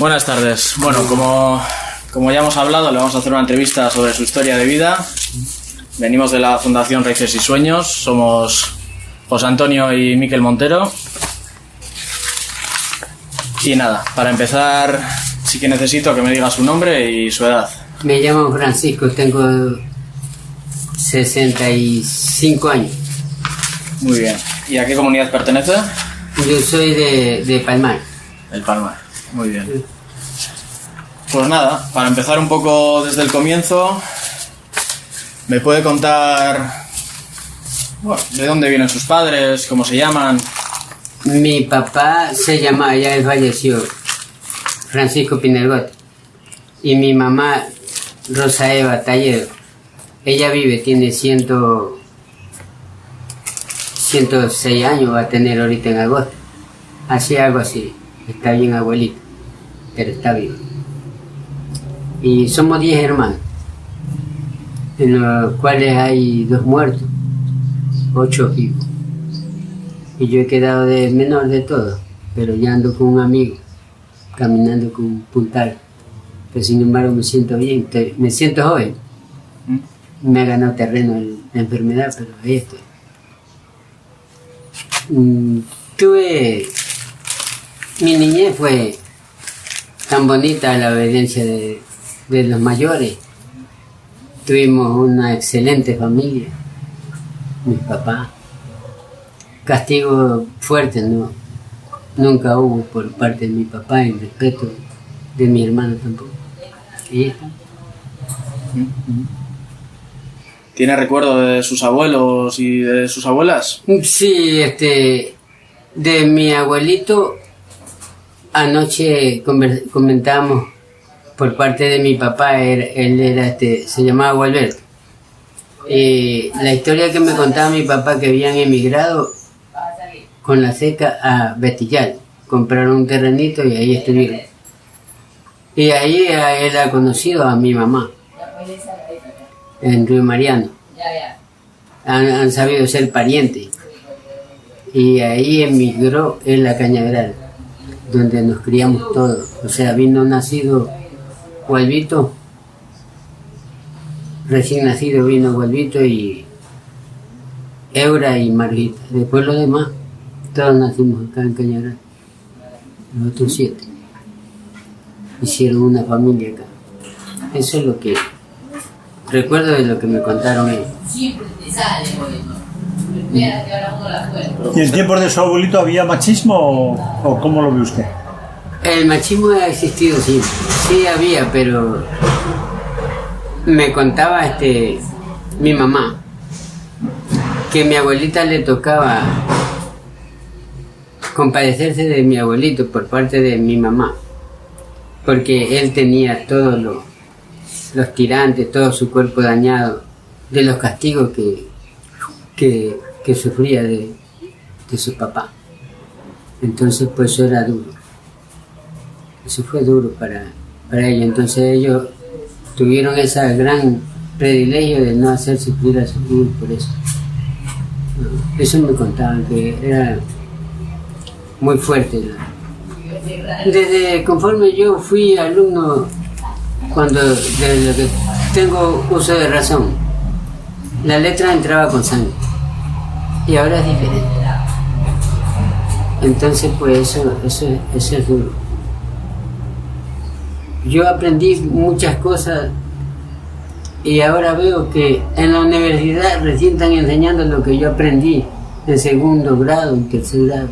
Buenas tardes. Bueno, como ya hemos hablado, le vamos a hacer una entrevista sobre su historia de vida. Venimos de la Fundación Raíces y Sueños. Somos José Antonio y Miquel Montero. Y nada, para empezar, sí que necesito que me diga su nombre y su edad. Me llamo Francisco, tengo 65 años. Muy bien. ¿Y a qué comunidad pertenece? Yo soy de Palmar. El Palmar. Muy bien. Pues nada, para empezar un poco desde el comienzo, ¿me puede contar, bueno, de dónde vienen sus padres, cómo se llaman? Mi papá se llama, ya él falleció, Francisco Pinergot. Y mi mamá, Rosa Eva Talledo. Ella vive, tiene 106 años, va a tener ahorita en agosto. Así algo así. Está bien abuelita, pero está viva. Y somos 10 hermanos, en los cuales hay 2 muertos, 8 vivos. Y yo he quedado de menor de todo, pero ya ando con un amigo, caminando con un puntal. Pero sin embargo me siento bien, me siento joven. Me ha ganado terreno la enfermedad, pero ahí estoy. Mi niñez fue tan bonita, la obediencia de los mayores. Tuvimos una excelente familia, mis papás. Castigo fuerte nunca hubo por parte de mi papá, y respeto de mi hermano tampoco. ¿Y esto? ¿Tiene recuerdo de sus abuelos y de sus abuelas? Sí, de mi abuelito, anoche comentábamos por parte de mi papá, él era se llamaba Gualberto. La historia que me contaba mi papá, que habían emigrado con la seca a Bestillal, compraron un terrenito y ahí estuvieron. Y ahí él ha conocido a mi mamá, en Río Mariano. Han sabido ser parientes. Y ahí emigró en la Cañaveral, donde nos criamos todos. O sea, nacido Gualvito, recién nacido vino Gualvito y Eura y Marguita. Después los demás, todos nacimos acá en Cañaveral. Los otros 7 hicieron una familia acá. Eso es lo que recuerdo de lo que me contaron ellos. ¿Y en tiempos de su abuelito había machismo o cómo lo ve usted? El machismo ha existido siempre. Sí había, pero me contaba mi mamá que mi abuelita le tocaba compadecerse de mi abuelito por parte de mi mamá, porque él tenía todos los tirantes, todo su cuerpo dañado, de los castigos que sufría de su papá. Entonces pues eso era duro. Eso fue duro para ellos. Entonces ellos tuvieron ese gran privilegio de no hacer sufrir a sus hijos por eso. Eso me contaban, que era muy fuerte. Desde conforme yo fui alumno, desde lo que tengo uso de razón, la letra entraba con sangre y ahora es diferente. Entonces pues eso es duro. Yo aprendí muchas cosas y ahora veo que en la universidad recién están enseñando lo que yo aprendí en 2º grado, en 3er grado.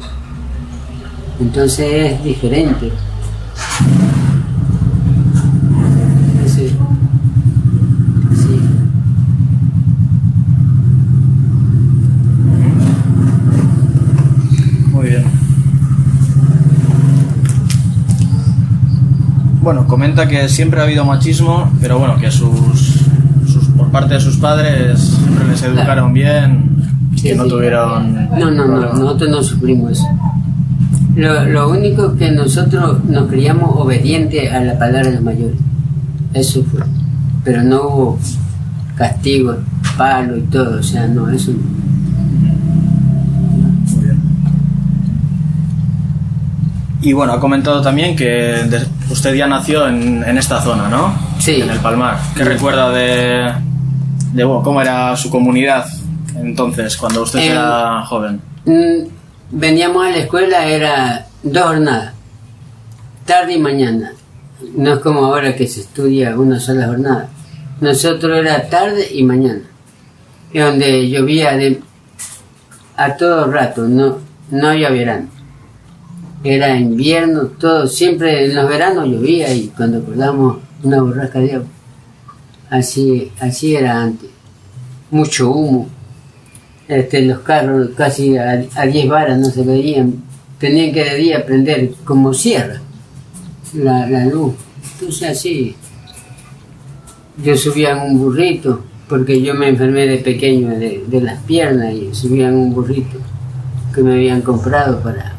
Entonces es diferente. Sí. Muy bien. Bueno, comenta que siempre ha habido machismo, pero bueno, que por parte de sus padres siempre les educaron bien, que no tuvieron... No, nosotros no sufrimos eso. Lo único que nosotros nos criamos obedientes a la palabra de los mayores. Eso fue. Pero no hubo castigo, palo y todo, o sea, no, eso no. Muy bien. Y bueno, ha comentado también que usted ya nació en esta zona, ¿no? Sí. En el Palmar. ¿Qué recuerda de bueno, cómo era su comunidad entonces, cuando usted era joven? Veníamos a la escuela, era 2 jornadas, tarde y mañana. No es como ahora que se estudia una sola jornada. Nosotros era tarde y mañana. Y donde llovía a todo rato, no había verano. Era invierno, todo, siempre en los veranos llovía y cuando acordamos una borrasca de agua. Así era antes. Mucho humo. Los carros casi a 10 varas no se veían. Tenían que de día prender como sierra la luz. Entonces así. Yo subía en un burrito, porque yo me enfermé de pequeño de las piernas y subía en un burrito que me habían comprado para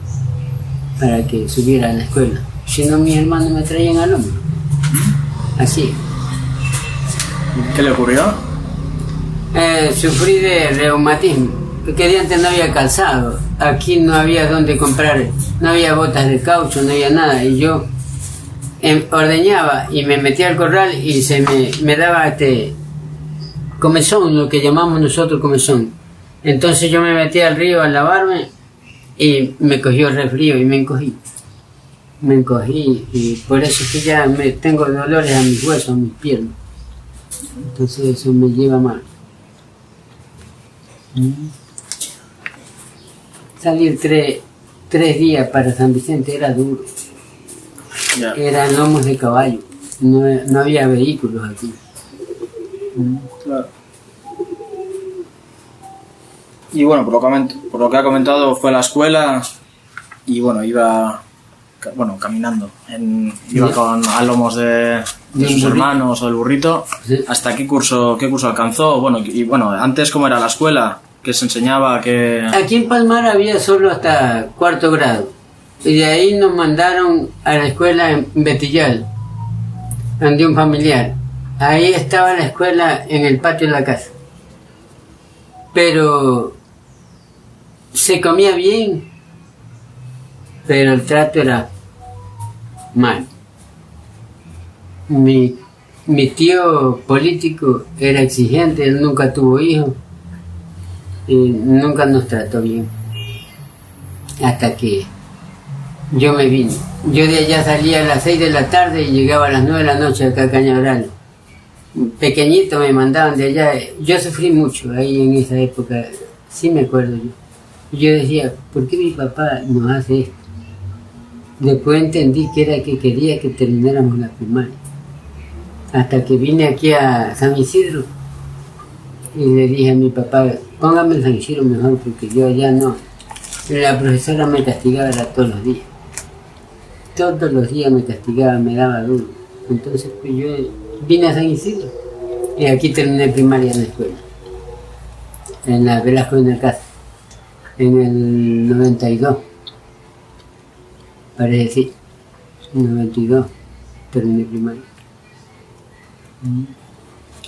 que subiera a la escuela. Si no, mis hermanos me traían al hombro. Así. ¿Qué le ocurrió? Sufrí de reumatismo, porque de antes no había calzado. Aquí no había dónde comprar, no había botas de caucho, no había nada. Y yo ordeñaba y me metía al corral y se me daba comezón, lo que llamamos nosotros comezón. Entonces yo me metía al río a lavarme y me cogió el resfrío y me encogí. Y por eso es que ya tengo dolores a mis huesos, a mis piernas. Entonces eso me lleva mal. Salir 3 días para San Vicente era duro. Ya. Eran lomos de caballo, no había vehículos aquí. Claro. Y bueno, por lo que ha comentado, fue a la escuela y bueno, iba caminando. Iba a lomos de sus hermanos o del burrito. Sí. ¿Hasta qué curso alcanzó? Bueno, antes, ¿cómo era la escuela? ¿Qué se enseñaba? Aquí en Palmar había solo hasta 4º grado. Y de ahí nos mandaron a la escuela en Betillal, donde un familiar. Ahí estaba la escuela en el patio de la casa. Pero se comía bien, pero el trato era mal. Mi tío político era exigente, él nunca tuvo hijos y nunca nos trató bien. Hasta que yo me vine. Yo de allá salía a las 6 de la tarde y llegaba a las 9 de la noche acá a Cañaveral. Pequeñito me mandaban de allá. Yo sufrí mucho ahí en esa época, sí me acuerdo yo. Yo decía, ¿por qué mi papá nos hace esto? Después entendí que era que quería que termináramos la primaria. Hasta que vine aquí a San Isidro y le dije a mi papá, póngame en San Isidro mejor porque yo allá no. La profesora me castigaba todos los días. Todos los días me castigaba, me daba duro. Entonces pues yo vine a San Isidro y aquí terminé primaria en la escuela. En la Velasco de Casa. En el 92. Parece sí. En el 92 terminé primaria.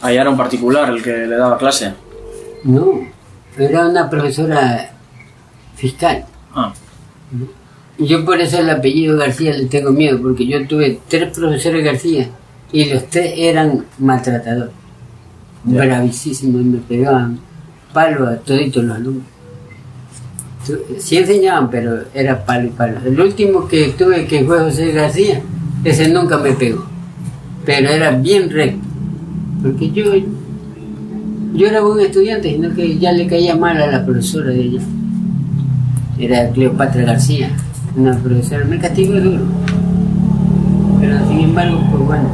Ahí era un particular el que le daba clase. No, era una profesora fiscal. Ah. Yo por eso el apellido García le tengo miedo, porque yo tuve 3 profesores García y los 3 eran maltratadores. Ya. Bravísimos, y me pegaban palo a toditos los alumnos. Sí enseñaban, pero era palo y palo. El último que tuve, que fue José García, ese nunca me pegó, pero era bien recto, porque yo era buen estudiante, sino que ya le caía mal a la profesora de ella. Era Cleopatra García, una profesora, me castigó duro, pero sin embargo, pues bueno,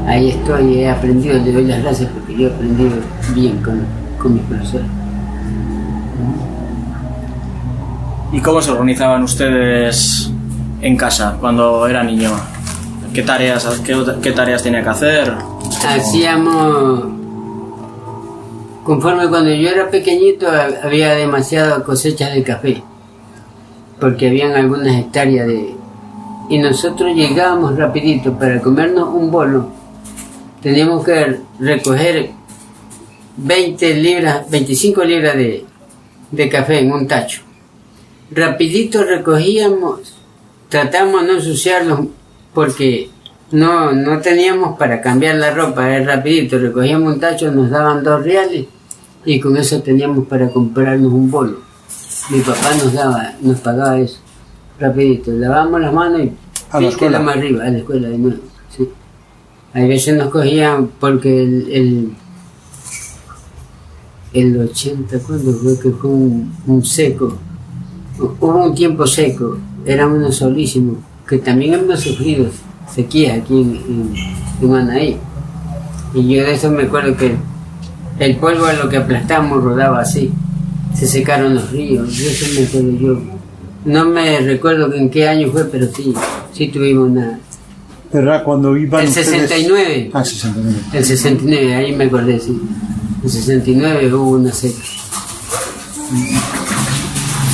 ahí estoy, he aprendido, le doy las gracias porque yo he aprendido bien con mis profesores. ¿Y cómo se organizaban ustedes en casa cuando era niño? ¿Qué tareas tenía que hacer? Hacíamos, conforme cuando yo era pequeñito había demasiada cosecha de café, porque habían algunas hectáreas y nosotros llegábamos rapidito para comernos un bolo. Teníamos que recoger 25 libras de café en un tacho. rapidito recogíamos, tratamos de no ensuciarlos porque no teníamos para cambiar la ropa, era rapidito, recogíamos un tacho, nos daban 2 reales y con eso teníamos para comprarnos un bolo. Mi papá nos pagaba eso, rapidito, lavamos las manos y ¿A la escuela? más arriba, a la escuela de nuevo, sí. A veces nos cogían porque el 80, ¿cuándo fue que fue un seco? Hubo un tiempo seco, era uno solísimo, que también hemos sufrido sequía aquí en Anaí. Y yo de eso me acuerdo que el polvo a lo que aplastamos rodaba así, se secaron los ríos, de eso me acuerdo yo. No me recuerdo en qué año fue, pero sí tuvimos una... Pero era cuando iban El ustedes... 69. Ah, 69. El 69, ahí me acordé, sí. El 69 hubo una seca.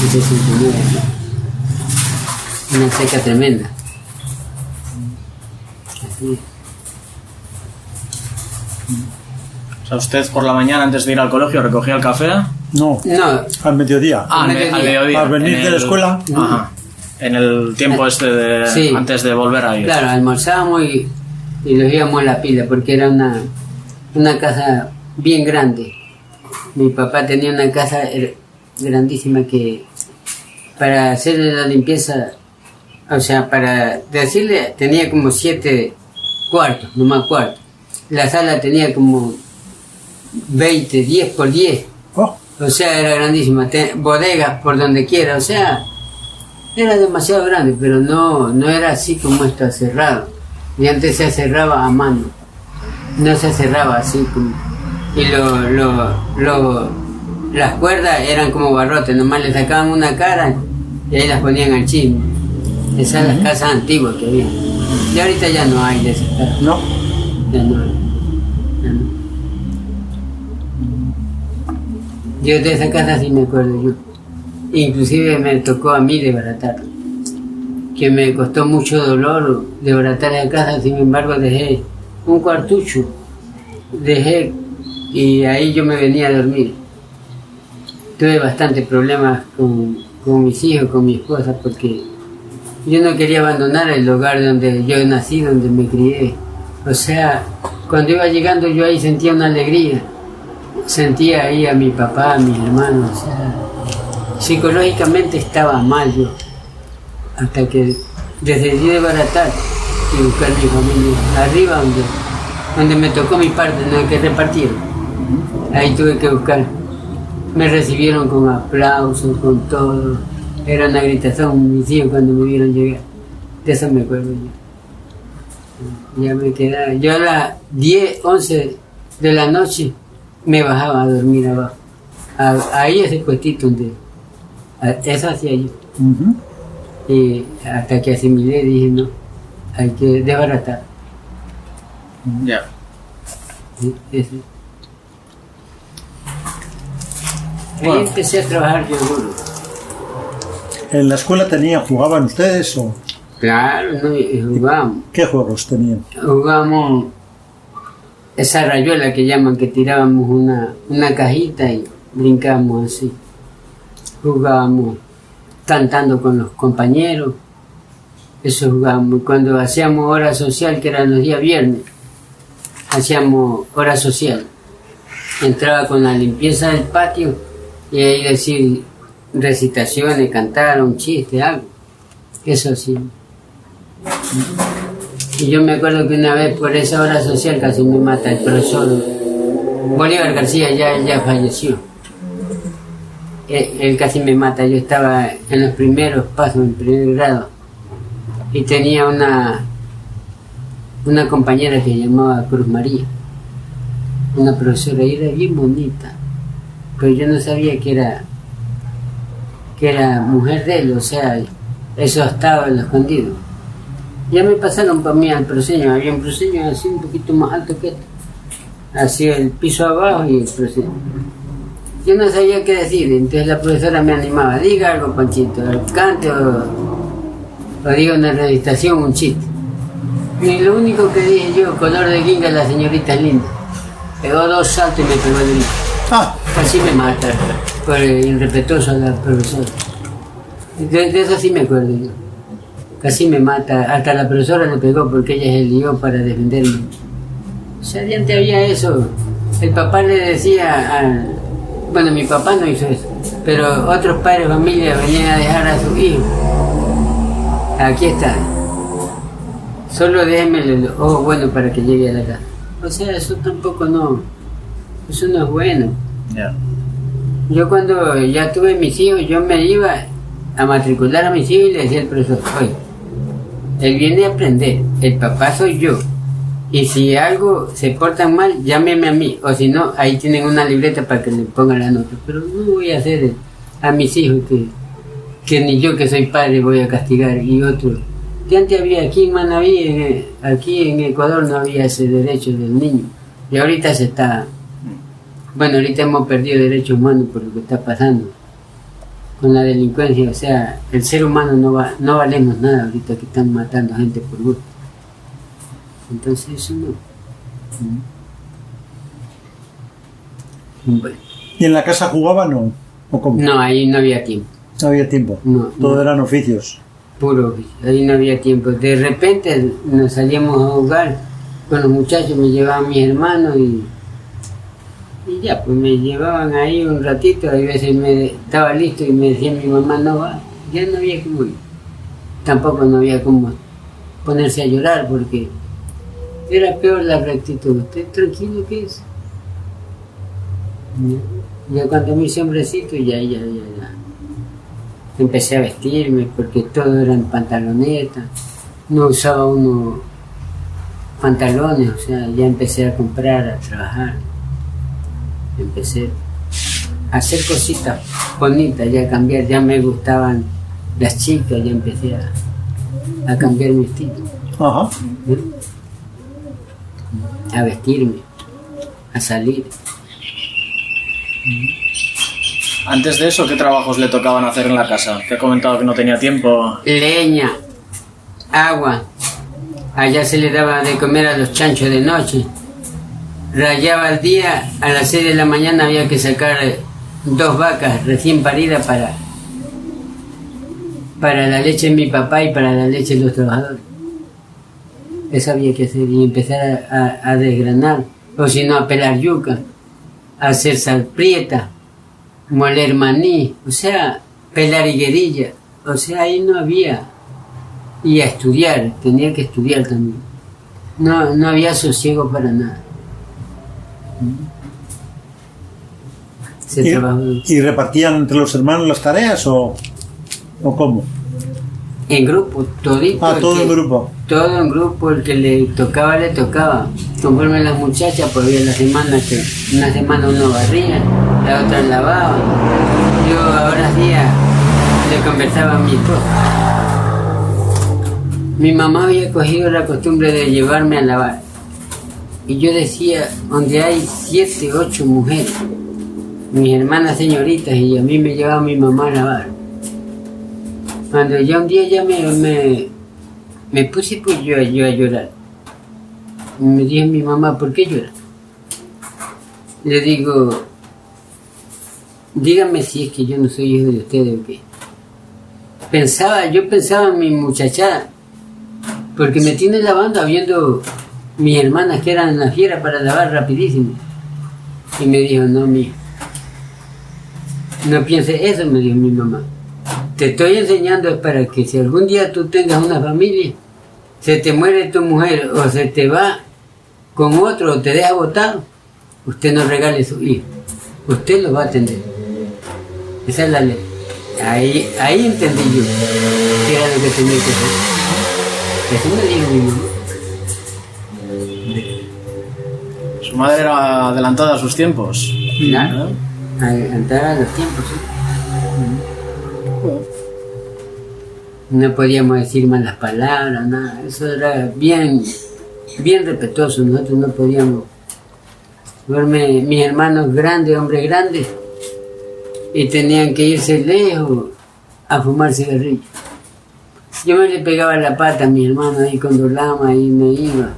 El 69. Una seca tremenda. Así es. O sea, usted por la mañana antes de ir al colegio recogía el café. No, No, al mediodía. Al mediodía. Al venir en de la escuela. Ajá. En el tiempo este de Sí. antes de volver a ir. claro, almorzábamos y los íbamos a la pila porque era una casa bien grande. Mi papá tenía una casa grandísima que para hacerle la limpieza, o sea, para decirle, tenía como 7 cuartos, nomás cuartos. La sala tenía como 20, 10 por 10. Oh, O sea, era grandísima. Bodegas por donde quiera, o sea, era demasiado grande, pero no era así como está cerrado. Y antes se cerraba a mano, no se cerraba así como... Y las cuerdas eran como barrotes, nomás le sacaban una cara y ahí las ponían al chisme. Esas son las casas antiguas que había. Y ahorita ya no hay de esas casas. no. Ya no hay. Ya no. Yo de esa casa sí me acuerdo yo. Inclusive me tocó a mí desbaratar. Que me costó mucho dolor desbaratar esa casa, sin embargo dejé un cuartucho. Dejé y ahí yo me venía a dormir. Tuve bastantes problemas con mis hijos, con mi esposa, porque yo no quería abandonar el lugar donde yo nací, donde me crié. O sea, cuando iba llegando yo ahí sentía una alegría. Sentía ahí a mi papá, a mis hermanos. O sea, psicológicamente estaba mal yo. Hasta que decidí desbaratar y buscar mi familia. Arriba donde me tocó mi parte, no que repartieron. Ahí tuve que buscar. Me recibieron con aplausos, con todo. Era una gritación mis hijos cuando me vieron llegar. De eso me acuerdo yo. Ya me quedaba. Yo a las 10, 11 de la noche me bajaba a dormir abajo. Ahí ese puestito donde... Eso hacía yo. Ujú. Y hasta que asimilé dije no, hay que desbaratar. Ya. Eso. Ahí Bueno. empecé a trabajar yo duro. ¿En la escuela jugaban ustedes o Claro, ¿no? Y jugábamos. qué juegos tenían? Jugábamos esa rayuela que llaman, que tirábamos una cajita y brincábamos así. Jugábamos cantando con los compañeros. Eso jugábamos. Cuando hacíamos hora social, que eran los días viernes, hacíamos hora social. Entraba con la limpieza del patio y ahí decir recitaciones, cantar un chiste, algo. Eso sí. Y yo me acuerdo que una vez por esa hora social casi me mata el profesor Bolívar García, ya falleció. Él casi me mata. Yo estaba en los primeros pasos, en primer grado, y tenía una compañera que llamaba Cruz María, una profesora, y era bien bonita, pero yo no sabía que era mujer de él, o sea, eso estaba en lo escondido. Ya me pasaron para mí al proseño, había un proseño así un poquito más alto que este, así el piso abajo y el proseño. Yo no sabía qué decir, entonces la profesora me animaba, diga algo, Panchito, cante o diga una recitación, un chiste. Y lo único que dije yo, color de guinga, la señorita es linda. Pegó 2 saltos y me pegó el grito. Ah, Casi me mata por irrespetuoso a la profesora. De eso sí me acuerdo yo. Casi me mata, hasta la profesora le pegó porque ella se lió para defenderme. O sea, de antes había eso. El papá le decía a... Bueno, mi papá no hizo eso, pero otros padres de familia venían a dejar a sus hijos. Aquí está. Solo déjeme el ojo bueno para que llegue a la casa. O sea, eso tampoco no... Eso no es bueno. Ya. Yo cuando ya tuve mis hijos, yo me iba a matricular a mis hijos y le decía al profesor, oye, él viene a aprender, el papá soy yo. Y si algo se portan mal, llámeme a mí. O si no, ahí tienen una libreta para que le pongan la nota. Pero no voy a hacer a mis hijos que ni yo que soy padre voy a castigar y otros. Que antes había aquí en Manabí, aquí en Ecuador no había ese derecho del niño. Y ahorita se está... Bueno, ahorita hemos perdido derechos humanos por lo que está pasando con la delincuencia. O sea, el ser humano no valemos nada ahorita que están matando a gente por gusto. Entonces eso no. Bueno. ¿Y en la casa jugaban o cómo? No, ahí no había tiempo. No había tiempo. No, Todo no. eran oficios. Puro oficio. Ahí no había tiempo. De repente nos salíamos a jugar con los muchachos, me llevaban mis hermanos y ya, pues me llevaban ahí un ratito. A veces estaba listo y me decía mi mamá, no va. Ya no había como ir. Tampoco no había como ponerse a llorar porque era peor la rectitud. ¿Usted tranquilo qué es? Ya cuando me hice hombrecito, ya. Empecé a vestirme porque todo era en pantalonetas. No usaba uno pantalones, o sea, ya empecé a comprar, a trabajar. Empecé a hacer cositas bonitas, ya a cambiar, ya me gustaban las chicas, ya empecé a cambiar mi estilo. Ajá. A vestirme, a salir. Antes de eso, ¿qué trabajos le tocaban hacer en la casa? Que ha comentado que no tenía tiempo. Leña, agua. Allá se le daba de comer a los chanchos de noche. Rayaba el día, a las 6 de la mañana había que sacar 2 vacas recién paridas para la leche de mi papá y para la leche de los trabajadores. Eso había que hacer y empezar a desgranar, o si no a pelar yuca, a hacer salprieta, moler maní, o sea, pelar higuerilla, o sea, ahí no había. Y a estudiar, tenía que estudiar también. No había sosiego para nada. Se trabajó ¿Y repartían entre los hermanos las tareas o cómo? en grupo, todito. Todo en grupo. Todo en grupo, el que le tocaba, le tocaba. Conforme las muchachas, pues había la semana que una semana uno barría, la otra lavaba. Yo ahora sí le conversaba a mi esposa. Mi mamá había cogido la costumbre de llevarme a lavar. Y yo decía, donde hay 7, 8 mujeres, mis hermanas señoritas, y a mí me llevaba mi mamá a lavar. Cuando ya un día ya me puse pues yo a llorar. Me dijo mi mamá, ¿por qué lloras? Le digo, dígame si es que yo no soy hijo de ustedes o qué. Yo pensaba en mi muchachada, porque me tiene lavando habiendo mis hermanas que eran la fiera para lavar rapidísimo. Y me dijo, no, mijo, no pienses eso, me dijo mi mamá. Te estoy enseñando es para que si algún día tú tengas una familia, se te muere tu mujer o se te va con otro o te deja botado, usted no regale su hijo, usted lo va a atender. Esa es la ley. Ahí entendí yo que era lo que tenía que hacer. Eso me dijo mi mamá. Su madre era adelantada a sus tiempos. Claro, adelantada a los tiempos, ¿sí? No podíamos decir malas palabras, nada. Eso era bien respetuoso. Nosotros no podíamos verme, mis hermanos grandes, hombres grandes, y tenían que irse lejos a fumar cigarrillos. Yo me le pegaba la pata a mis hermanos ahí con Dolama y me iba.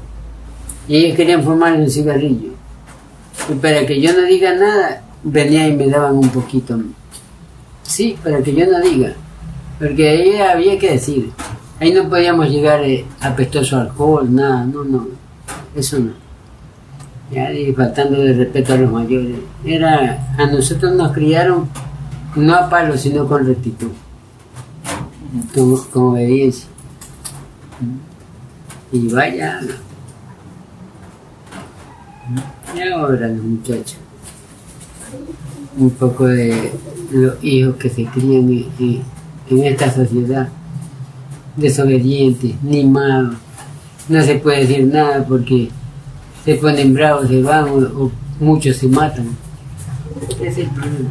Y ellos querían fumar un cigarrillo. Y para que yo no diga nada, venían y me daban un poquito. Sí, para que yo no diga. Porque ahí había que decir, ahí no podíamos llegar apestoso alcohol, nada, no, eso no. Ya, y faltando de respeto a los mayores. A nosotros nos criaron no a palos, sino con rectitud, con obediencia. Y vaya, y ahora los muchachos, un poco de los hijos que se crían en esta sociedad, desobedientes, mimados, no se puede decir nada porque se ponen bravos, se van o muchos se matan. Ese es el problema.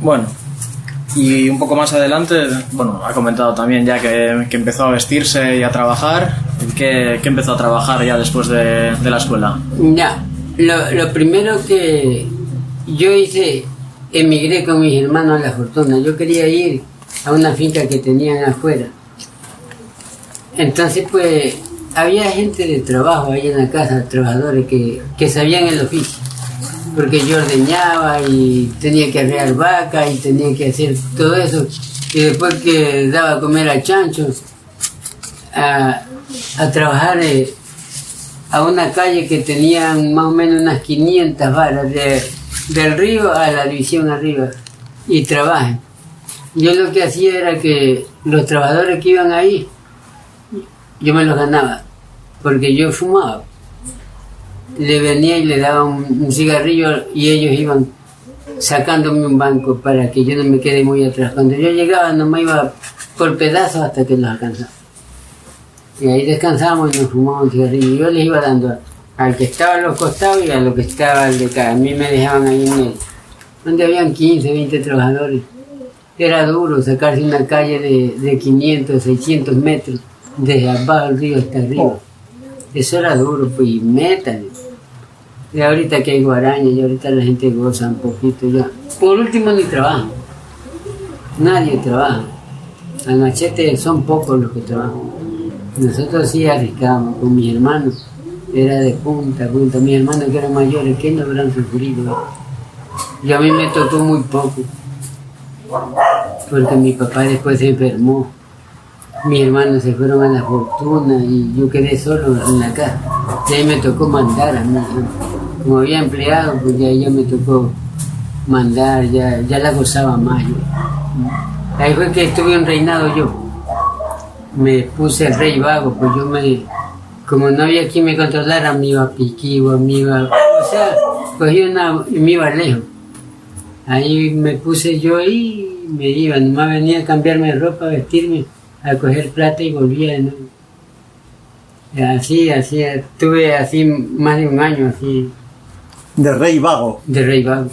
Bueno, y un poco más adelante, bueno, ha comentado también ya que empezó a vestirse y a trabajar. ¿Qué empezó a trabajar ya después de la escuela? Ya, lo primero que yo hice, emigré con mis hermanos a La Fortuna. Yo quería ir a una finca que tenían afuera. Entonces, pues, había gente de trabajo ahí en la casa, trabajadores que sabían el oficio. Porque yo ordeñaba y tenía que arrear vacas y tenía que hacer todo eso. Y después que daba a comer a chanchos, a trabajar a una calle que tenían más o menos unas 500 varas del río a la división arriba y trabajen. Yo lo que hacía era que los trabajadores que iban ahí, yo me los ganaba, porque yo fumaba. Le venía y le daba un cigarrillo y ellos iban sacándome un banco para que yo no me quede muy atrás. Cuando yo llegaba no me iba por pedazos hasta que los alcanzaba. Y ahí descansábamos y nos fumábamos un cigarrillo. Yo les iba dando al que estaba a los costados y a lo que estaba al de cada. A mí me dejaban ahí en medio, donde habían 15, 20 trabajadores. Era duro sacarse una calle de 500, 600 metros desde abajo del río hasta arriba. Eso era duro, pues, y métale. Y ahorita que hay guaraña y ahorita la gente goza un poquito ya. Por último, ni trabajan. Nadie trabaja. Al machete son pocos los que trabajan. Nosotros sí arriesgábamos con mis hermanos. Era de punta a punta. Mis hermanos que eran mayores, ¿qué no habrán sufrido? Y a mí me tocó muy poco. Porque mi papá después se enfermó. Mis hermanos se fueron a La Fortuna y yo quedé solo en la casa. Y ahí me tocó mandar a mí. Como había empleado, pues ya me tocó mandar, ya la gozaba más yo. Ahí fue que estuve un reinado yo. Me puse el rey vago, pues como no había quien me controlara, me iba a Piquigua, o sea, cogí y me iba lejos. Ahí me puse yo y me iba, nomás venía a cambiarme de ropa, a vestirme, a coger plata y volvía de nuevo. Así, estuve así más de un año, así. De rey vago. De rey vago.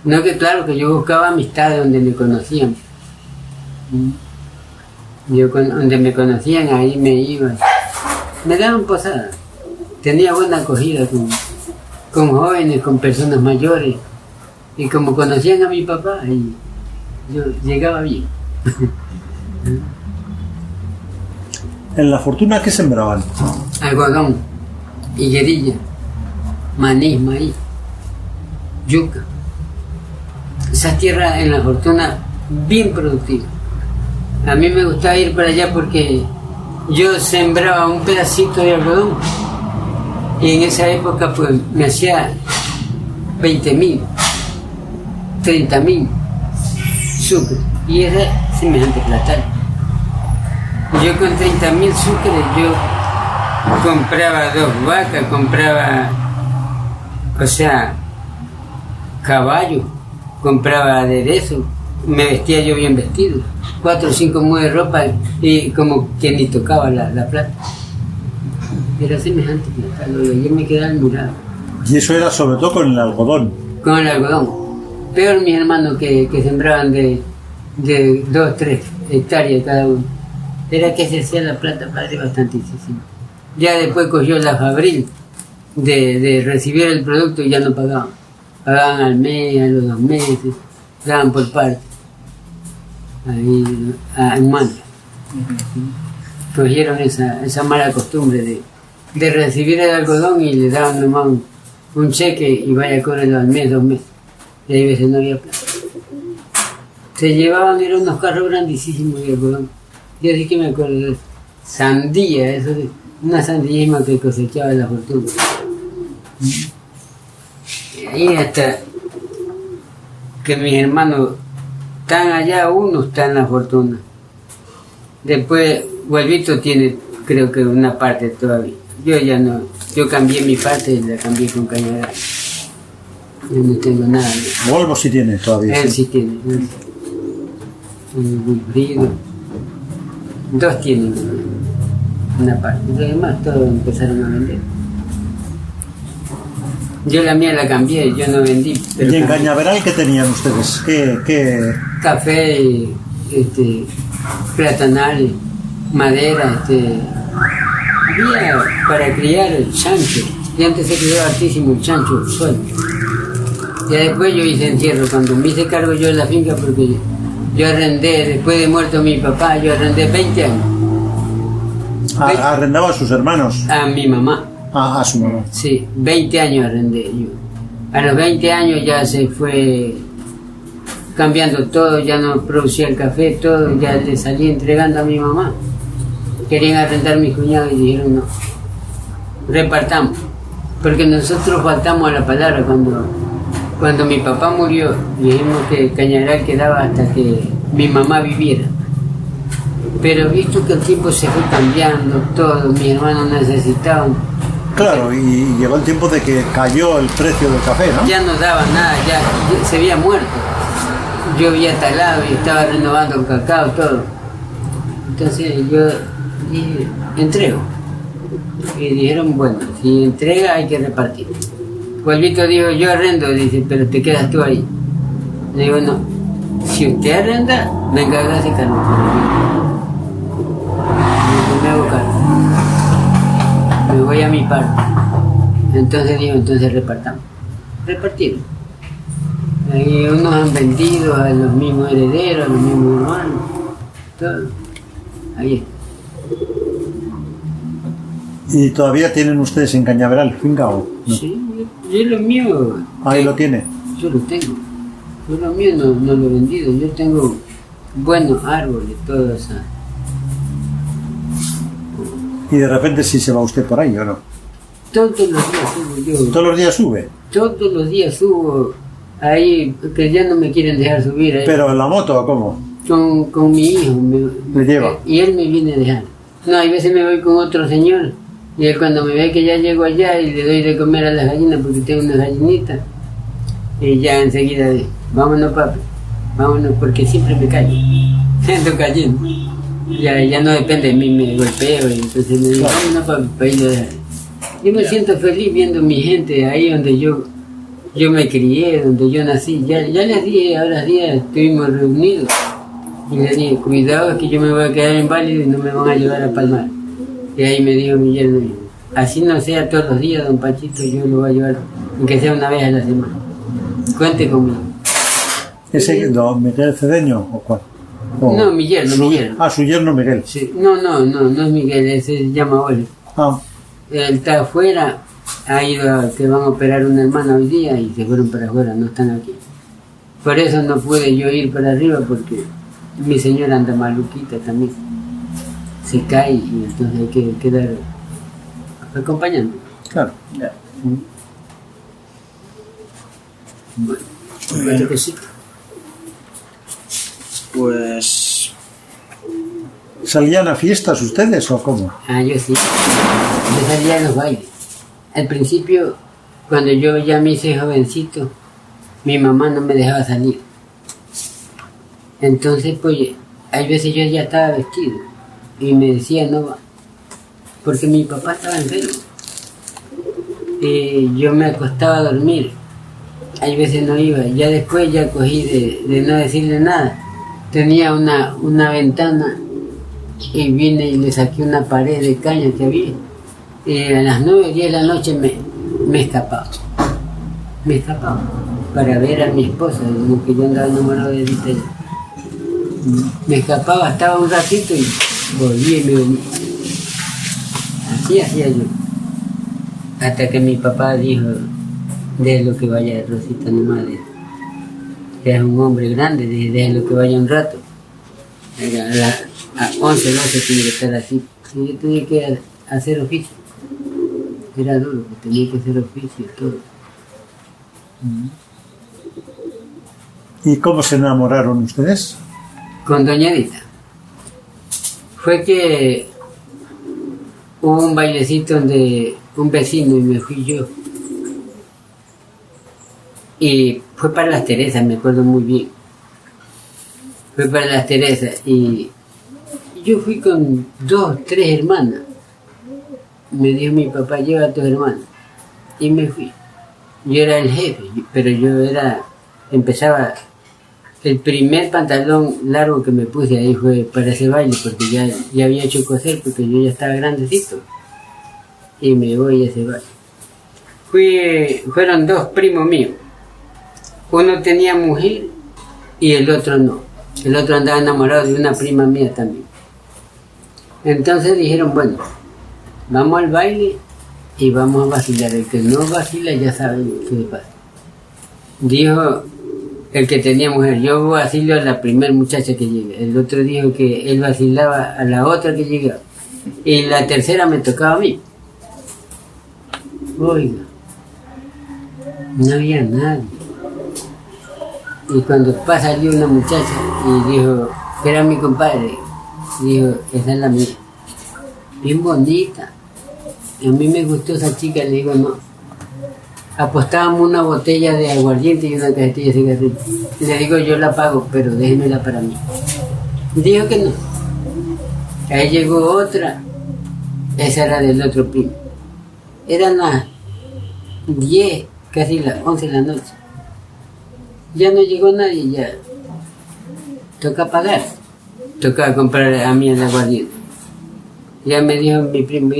No, que claro, que yo buscaba amistad donde me conocían. Donde me conocían, ahí me iba. Me daban posada. Tenía buena acogida con jóvenes, con personas mayores. Y como conocían a mi papá, y yo llegaba bien. ¿En La Fortuna qué sembraban? Algodón, higuerilla, maíz, yuca. Esas tierras en La Fortuna bien productivas. A mí me gustaba ir para allá porque yo sembraba un pedacito de algodón y en esa época pues me hacía 20.000, 30.000 sucres y era semejante platal. Yo con 30.000 sucres yo compraba 2 vacas, compraba, caballo, compraba aderezo, me vestía yo bien vestido, 4 o 5 mudas de ropa y como que ni tocaba la plata. Era semejante platal, yo me quedaba admirado. Y eso era sobre todo con el algodón. Con el algodón. Peor mis hermanos que sembraban de 2, 3 hectáreas cada uno. Era que se hacía la plata, padre, bastantísimo. Ya después cogió la Fabril de recibir el producto y ya no pagaban. Pagaban al mes, a los 2 meses, daban por parte. Ahí, en mano. cogieron esa mala costumbre de recibir el algodón y le daban nomás un cheque y vaya a cobrarlo al mes, 2 meses. Y hay veces no había plata. Se llevaban, eran unos carros grandísimos de algodón. Yo sí que me acuerdo de sandía, eso de una sandía que cosechaba la fortuna. Y ahí hasta que mis hermanos están allá, uno está en la fortuna. Después, Gualvito tiene, creo que una parte todavía. Yo ya no, yo cambié mi parte y la cambié con Cañaveral. Yo no tengo nada. Volvo sí tiene todavía. Él sí tiene. Un Wilfrido. 2 tienen una parte. Los demás todos empezaron a vender. Yo la mía la cambié, yo no vendí. Pero ¿Y en Cañaveral qué tenían ustedes? ¿Qué? Café, platanal, madera, había para criar el chancho. Y antes se criaba hartísimo el chancho, suelto. Ya después yo hice entierro, cuando me hice cargo yo de la finca, porque yo arrendé, después de muerto mi papá, yo arrendé 20 años. ¿Arrendaba a sus hermanos? A mi mamá. A su mamá. Sí, 20 años arrendé yo. A los 20 años ya se fue cambiando todo, ya no producía el café, todo, ya le salí entregando a mi mamá. Querían arrendar mis cuñados y dijeron no, repartamos. Porque nosotros faltamos a la palabra cuando mi papá murió, dijimos que Cañaveral quedaba hasta que mi mamá viviera. Pero visto que el tiempo se fue cambiando, todo, mis hermanos necesitaban. Claro, y llegó el tiempo de que cayó el precio del café, ¿no? Ya no daban nada, ya se había muerto. Yo había talado y estaba renovando el cacao, todo. Entonces yo dije, entrego. Y dijeron, bueno, si entrega hay que repartir. Gualvito dijo, yo arrendo, dice, pero te quedas tú ahí. Le digo, no, si usted arrenda, venga, gracias, Carlos. Me hago cargo. Me voy a mi parte. Entonces digo, entonces repartamos. Repartimos. Ahí unos han vendido a los mismos herederos, a los mismos hermanos. Todo. Ahí está. ¿Y todavía tienen ustedes en Cañaveral finca o no? Sí, yo lo mío. Ahí lo tiene. Yo lo tengo. Yo lo mío no lo he vendido. Yo tengo buenos árboles, todo eso. Y de repente sí se va usted por ahí, ¿o no? Todos los días subo yo. ¿Todos los días sube? Todos los días subo ahí, que ya no me quieren dejar subir ahí. ¿Pero en la moto o cómo? Con mi hijo. ¿Me lleva? Y él me viene a dejar. No, hay veces me voy con otro señor. Y él cuando me ve que ya llego allá y le doy de comer a las gallinas porque tengo unas gallinitas. Y ya enseguida dice, vámonos papi, vámonos porque siempre me callo. Ando cayendo. Ya no depende de mí, me golpeo y entonces me digo, vámonos papi, para irlo a dejar. Yo me siento feliz viendo mi gente ahí donde yo me crié, donde yo nací. Ya les dije, ahora días estuvimos reunidos. Y le dije, cuidado que yo me voy a quedar inválido y no me van a llevar a palmar. Y ahí me dijo mi yerno, así no sea todos los días, don Pachito, yo lo voy a llevar, aunque sea una vez a la semana. Cuente conmigo. ¿Ese don Miguel Cedeño o cuál? No, mi yerno, mi yerno. Ah, su yerno Miguel. Sí. No es Miguel, ese se llama Ole. Ah. Él está afuera, ha ido que van a operar una hermana hoy día y se fueron para afuera, no están aquí. Por eso no pude yo ir para arriba porque mi señora anda maluquita también. Se cae y entonces hay que quedar acompañando. Claro. Ya. Bueno, cosita. Pues ¿Salían a fiestas ustedes o cómo? Ah, yo sí. Yo salía a los bailes. Al principio, cuando yo ya me hice jovencito, mi mamá no me dejaba salir. Entonces, pues, hay veces yo ya estaba vestido y me decía no va, porque mi papá estaba enfermo. Y yo me acostaba a dormir. Hay veces no iba. Ya después ya cogí de no decirle nada. Tenía una ventana y vine y le saqué una pared de caña que había. Y a las 9, 10 de la noche me escapaba. Me escapaba para ver a mi esposa, que yo andaba enamorado de ella. Me escapaba, estaba un ratito y volví y me venía. así hacía yo. Hasta que mi papá dijo, déjelo que vaya Rosita nomás, que es un hombre grande, déjelo que vaya un rato. A 11, 12 tiene que estar así. Y yo tenía que hacer oficio. Era duro, tenía que hacer oficio y todo. ¿Y cómo se enamoraron ustedes? Con doña Edita. Fue que hubo un bailecito donde un vecino y me fui yo. Y fue para las Teresas, me acuerdo muy bien. Fue para las Teresas y yo fui con 2, 3 hermanas. Me dijo mi papá, lleva a tus hermanas. Y me fui. Yo era el jefe, pero empezaba, el primer pantalón largo que me puse ahí fue para ese baile, porque ya había hecho coser, porque yo ya estaba grandecito. Y me voy a ese baile. Fueron 2 primos míos. Uno tenía mujer y el otro no. El otro andaba enamorado de una prima mía también. Entonces dijeron, bueno, vamos al baile y vamos a vacilar. El que no vacila ya sabe qué le pasa. Dijo el que tenía mujer, yo vacilo a la primera muchacha que llega. El otro dijo que él vacilaba a la otra que llegaba. Y la tercera me tocaba a mí. Oiga, no había nadie. Y cuando salió una muchacha y dijo, que era mi compadre, dijo, esa es la mía. Bien bonita. A mí me gustó esa chica, le digo, no. Apostábamos una botella de aguardiente y una cajetilla de cigarrillos. Y le digo, yo la pago, pero déjemela para mí. Dijo que no. Ahí llegó otra, esa era del otro primo. Eran las 10, casi las 11 de la noche. Ya no llegó nadie, ya. Toca pagar. Toca comprar a mí el aguardiente. Ya me dijo mi primo,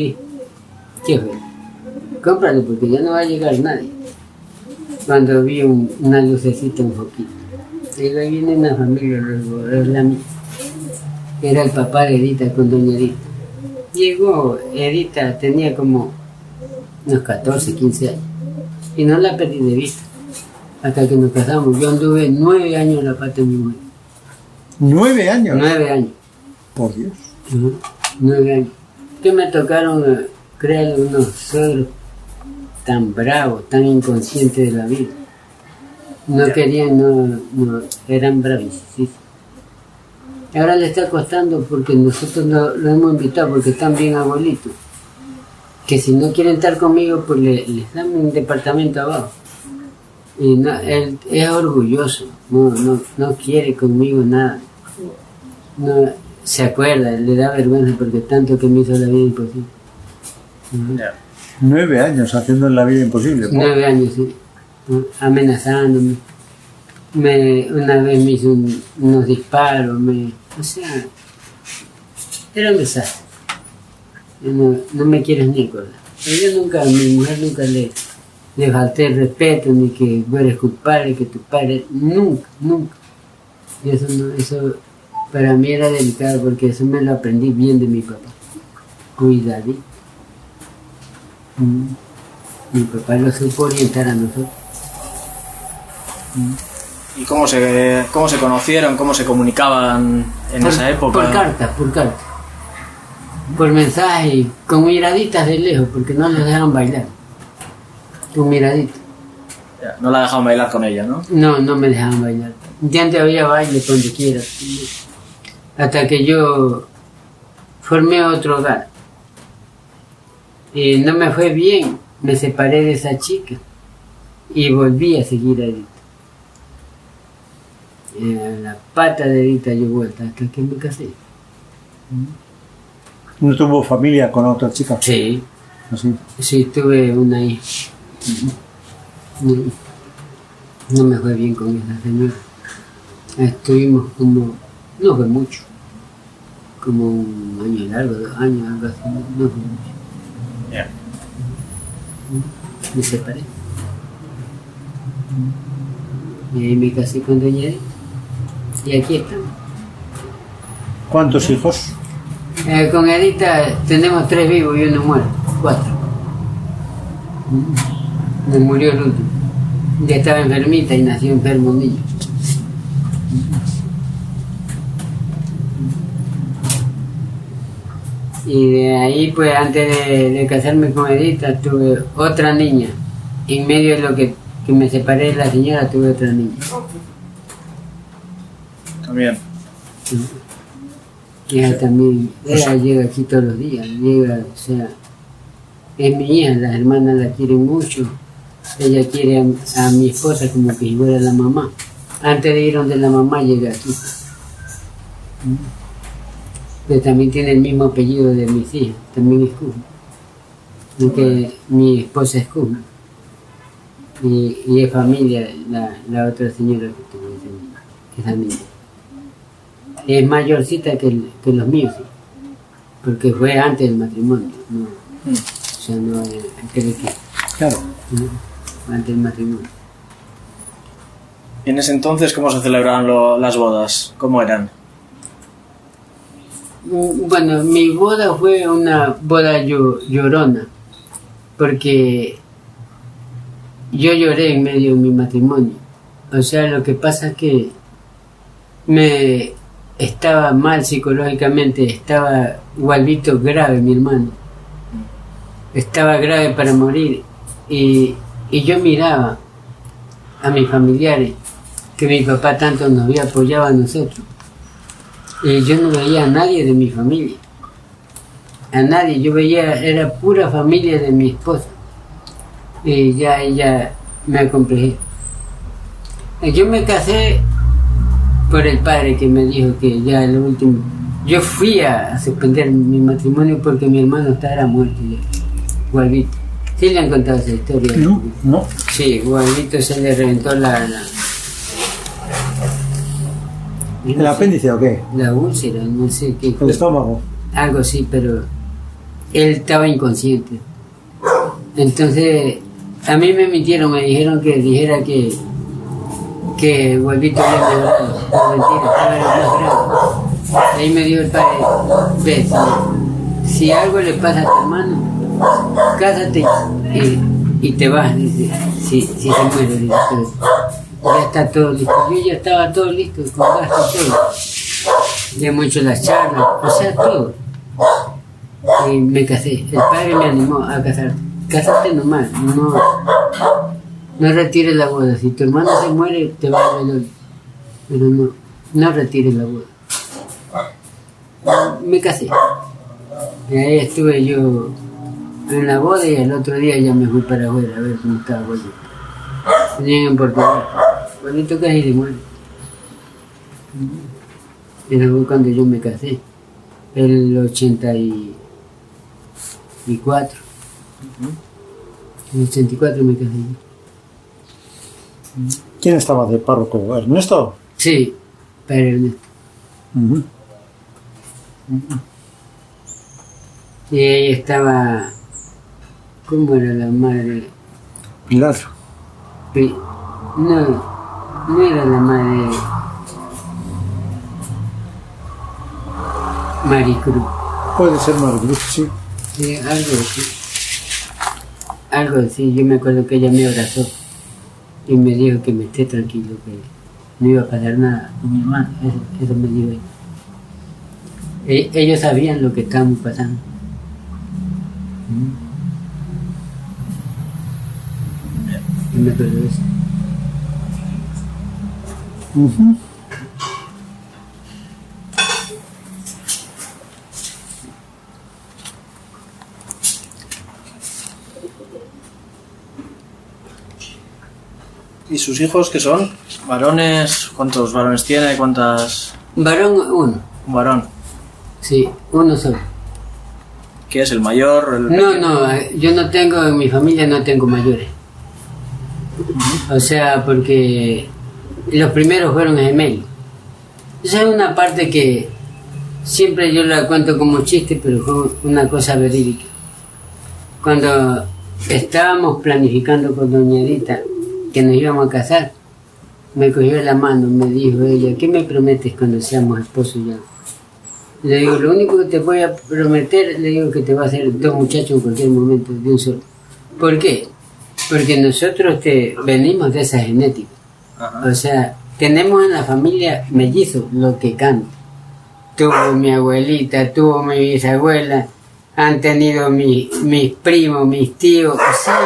¿qué fue? Cómpralo porque ya no va a llegar nadie. Cuando vi una lucecita, un foquito. Digo, ahí viene una familia, luego es la mía. Era el papá de Edita con doña Edita. Llegó, Edita tenía como unos 14, 15 años. Y no la perdí de vista. Hasta que nos casamos. Yo anduve 9 años en la parte de mi mujer. ¿9 años? 9 años. Por Dios. 9 años. Que me tocaron, crear unos suegros tan bravos, tan inconscientes de la vida. No querían, no eran bravísimos. Ahora le está costando porque nosotros lo hemos invitado porque están bien abuelitos. Que si no quieren estar conmigo, pues les dan un departamento abajo. Y no, él es orgulloso, no quiere conmigo nada. No, se acuerda, le da vergüenza porque tanto que me hizo la vida imposible. 9 años haciendo la vida imposible. 9 años, sí. Amenazándome. Una vez me hizo unos disparos, o sea, era un desastre. No me quieres ni acordar. Pero yo a mi mujer nunca le falté el respeto, ni que tú eres culpable, que tu padre, nunca. Y eso para mí era delicado porque eso me lo aprendí bien de mi papá. Cuidadito. Mi papá lo supo orientar a nosotros. ¿Y cómo se conocieron, cómo se comunicaban en esa época? Por carta. Por mensaje, con miraditas de lejos, porque no les dejaban bailar. Con miraditas. No la dejaban bailar con ella, ¿no? No me dejaban bailar. De antes había baile donde quiera. Hasta que yo formé otro hogar. Y no me fue bien. Me separé de esa chica. Y volví a seguir a Edita. A la pata de Edita yo vuelta hasta que me casé. ¿No tuvo familia con otra chica? Sí. ¿Así? Sí, tuve una hija. No me fue bien con esa señora. Estuvimos no fue mucho, como un año largo, 2 años, algo así, no fue mucho. Yeah. Me separé. Y ahí me casé con doña Edita. Y aquí estamos. ¿Cuántos hijos? Con Edita tenemos 3 vivos y 1 muerto. 4. Me murió el último. Ya estaba enfermita y nació enfermo un niño. Y de ahí, pues antes de casarme con Edita, tuve otra niña. En medio de lo que me separé de la señora, tuve otra niña. También. Ella también, ella llega aquí todos los días, llega, o sea, es mi hija, las hermanas la quieren mucho. Ella quiere a mi esposa como que si fuera la mamá. Antes de ir donde la mamá llega aquí. Pero también tiene el mismo apellido de mis hijas, también es Cusma. Aunque mi esposa es Cusma. Y es familia la otra señora que tuvo esa niña. Es mayorcita que los míos, sí. Porque fue antes del matrimonio. No, o sea, no creo que. Claro. Antes del matrimonio. ¿Y en ese entonces cómo se celebraban las bodas? ¿Cómo eran? Bueno, mi boda fue una boda llorona, porque yo lloré en medio de mi matrimonio. O sea, lo que pasa es que me estaba mal psicológicamente, estaba Gualvito grave, mi hermano. Estaba grave para morir. Y yo miraba a mis familiares, que mi papá tanto nos había apoyado a nosotros. Y yo no veía a nadie de mi familia. A nadie. Yo veía, era pura familia de mi esposa. Y ya ella me acomplejé. Yo me casé por el padre que me dijo que ya lo último. Yo fui a suspender mi matrimonio porque mi hermano estaba muerto ya. Gualvito. ¿Sí le han contado esa historia? No. Sí, Gualvito se le reventó ¿El apéndice o qué? La úlcera, no sé qué. ¿El estómago? Algo así, pero él estaba inconsciente. Entonces, a mí me mintieron, me dijeron que dijera que Gualvito había mejorado. No, mentira, estaba más grave. Ahí me dijo el padre, ve, si algo le pasa a tu hermano, cásate y te vas, dice, si se muere, dice, pero ya está todo listo. Yo ya estaba todo listo, con gasto todo. Ya hemos hecho las charlas, o sea, todo. Y me casé. El padre me animó a casarte. Cásate nomás, no retires la boda. Si tu hermano se muere, te va a velorio. Pero no retires la boda. Me casé. Y ahí estuve yo en la boda y el otro día ya me fui para afuera a ver cómo estaba Gualvito. Venían en Portugal. Gualvito casi se muere. Era cuando yo me casé, el 84. En el 84 me casé. ¿Quién estaba de párroco? ¿Ernesto? Sí, padre Ernesto. Y ahí estaba, ¿cómo era la madre? Pilar. No era la madre Maricruz. Puede ser Maricruz, sí. Sí, algo así. Yo me acuerdo que ella me abrazó y me dijo que me esté tranquilo, que no iba a pasar nada con mi hermano. Eso me dijo ella. Ellos sabían lo que estábamos pasando. Y me acuerdo de eso. ¿Y sus hijos qué son? ¿Varones? ¿Cuántos varones tiene? ¿Cuántas? Varón uno. Un varón. Sí, uno solo. ¿Qué es el mayor? No, yo no tengo, en mi familia no tengo mayores. O sea, porque los primeros fueron gemelos. Esa es una parte que siempre yo la cuento como chiste, pero fue una cosa verídica. Cuando estábamos planificando con doña Edita que nos íbamos a casar, me cogió la mano, me dijo ella, ¿qué me prometes cuando seamos esposos ya? Le digo, lo único que te voy a prometer, le digo que te va a hacer 2 muchachos en cualquier momento, de un solo. ¿Por qué? Porque nosotros venimos de esa genética. Ajá. O sea, tenemos en la familia mellizos lo que canta. Tuvo mi abuelita, tuvo mi bisabuela, han tenido mis primos, mis tíos. O sea,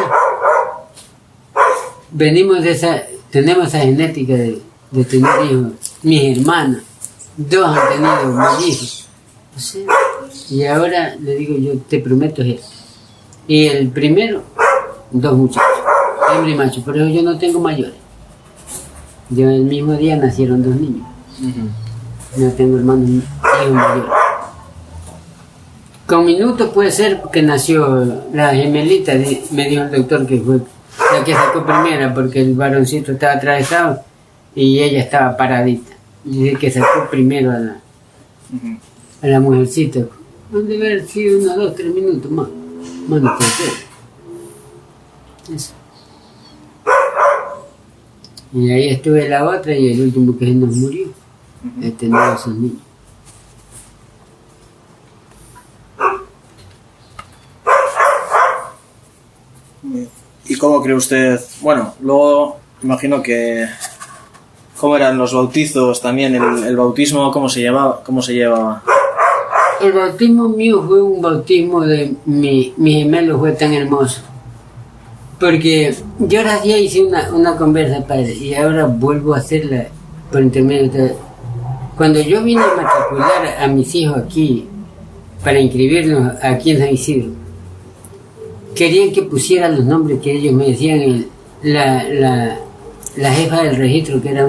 venimos de tenemos esa genética de tener hijos. Mis hermanas, 2 han tenido mellizos. O sea, y ahora le digo, yo te prometo eso. Y el primero, 2 muchachos, hembra y macho, pero yo no tengo mayores. Yo el mismo día nacieron 2 niños. No tengo hermanos hijos mayores. Con minutos puede ser que nació la gemelita, me dijo el doctor que fue la que sacó primera, porque el varoncito estaba atravesado y ella estaba paradita. Y dice que sacó primero a la mujercita. Debe haber sido 1, 2, 3 minutos más. Más no puede ser. Eso. Y ahí estuve la otra y el último que nos murió. He tenido esos niños. ¿Y cómo cree usted? Bueno, luego imagino que... ¿Cómo eran los bautizos también? ¿El bautismo cómo se llevaba? El bautismo mío fue un bautismo de mi gemelo, fue tan hermoso. Porque yo ahora ya hice una conversa, padre, y ahora vuelvo a hacerla por intermedio de... Cuando yo vine a matricular a mis hijos aquí, para inscribirnos aquí en San Isidro, querían que pusiera los nombres que ellos me decían. La jefa del registro, que era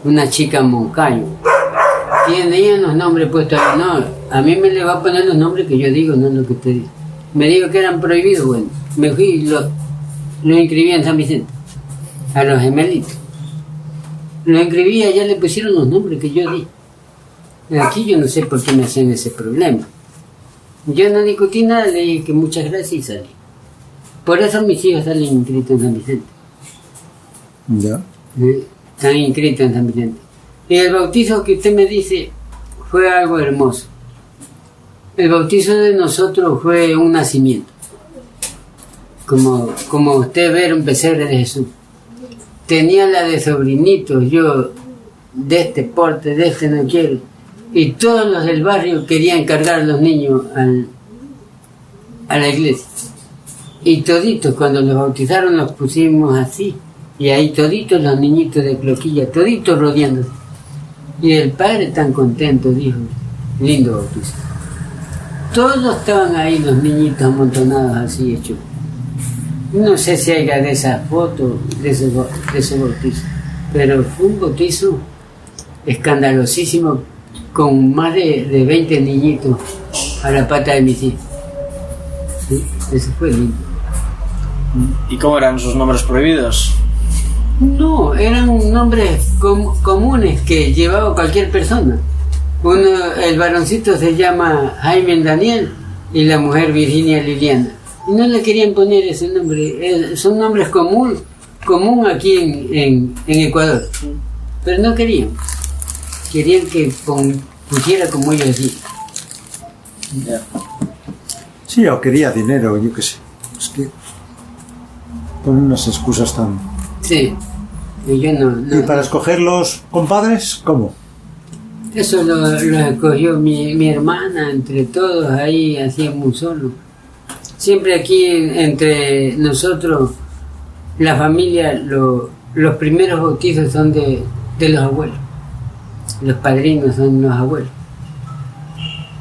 una chica Moncayo, tenían los nombres puestos. No, a mí me le va a poner los nombres que yo digo, no lo que usted dice. Me dijo que eran prohibidos, bueno, me fui y lo inscribí en San Vicente, a los gemelitos. Lo inscribí y allá le pusieron los nombres que yo di. Aquí yo no sé por qué me hacían ese problema. Yo no discutí nada, le dije que muchas gracias y salí. Por eso mis hijos salen inscritos en San Vicente. Ya. Están inscritos en San Vicente. Y el bautizo que usted me dice fue algo hermoso. El bautizo de nosotros fue un nacimiento. Como usted ver un pesebre de Jesús. Tenía la de sobrinitos, yo de este porte, de este no quiero. Y todos los del barrio querían cargar a los niños a la iglesia. Y toditos, cuando los bautizaron, los pusimos así. Y ahí toditos los niñitos de cloquilla, toditos rodeándose. Y el padre tan contento dijo, lindo bautizo. Todos estaban ahí, los niñitos amontonados así hechos. No sé si haya de esas fotos, de ese bautizo. Pero fue un bautizo escandalosísimo, con más de 20 niñitos a la pata de mis hijos. ¿Sí? Eso fue lindo. ¿Y cómo eran sus nombres prohibidos? No, eran nombres comunes que llevaba cualquier persona. El varoncito se llama Jaime Daniel y la mujer Virginia Liliana. Y no le querían poner ese nombre. Son nombres común aquí en Ecuador. Pero no querían. Querían que pusiera como ellos decían. Yeah. Sí, o quería dinero, yo qué sé. Es que ponen unas excusas tan... Sí. Y yo no. ¿Y para escoger los compadres, cómo? Eso lo escogió mi hermana, entre todos ahí hacíamos un solo. Siempre aquí entre nosotros, la familia, los primeros bautizos son de los abuelos. Los padrinos son los abuelos.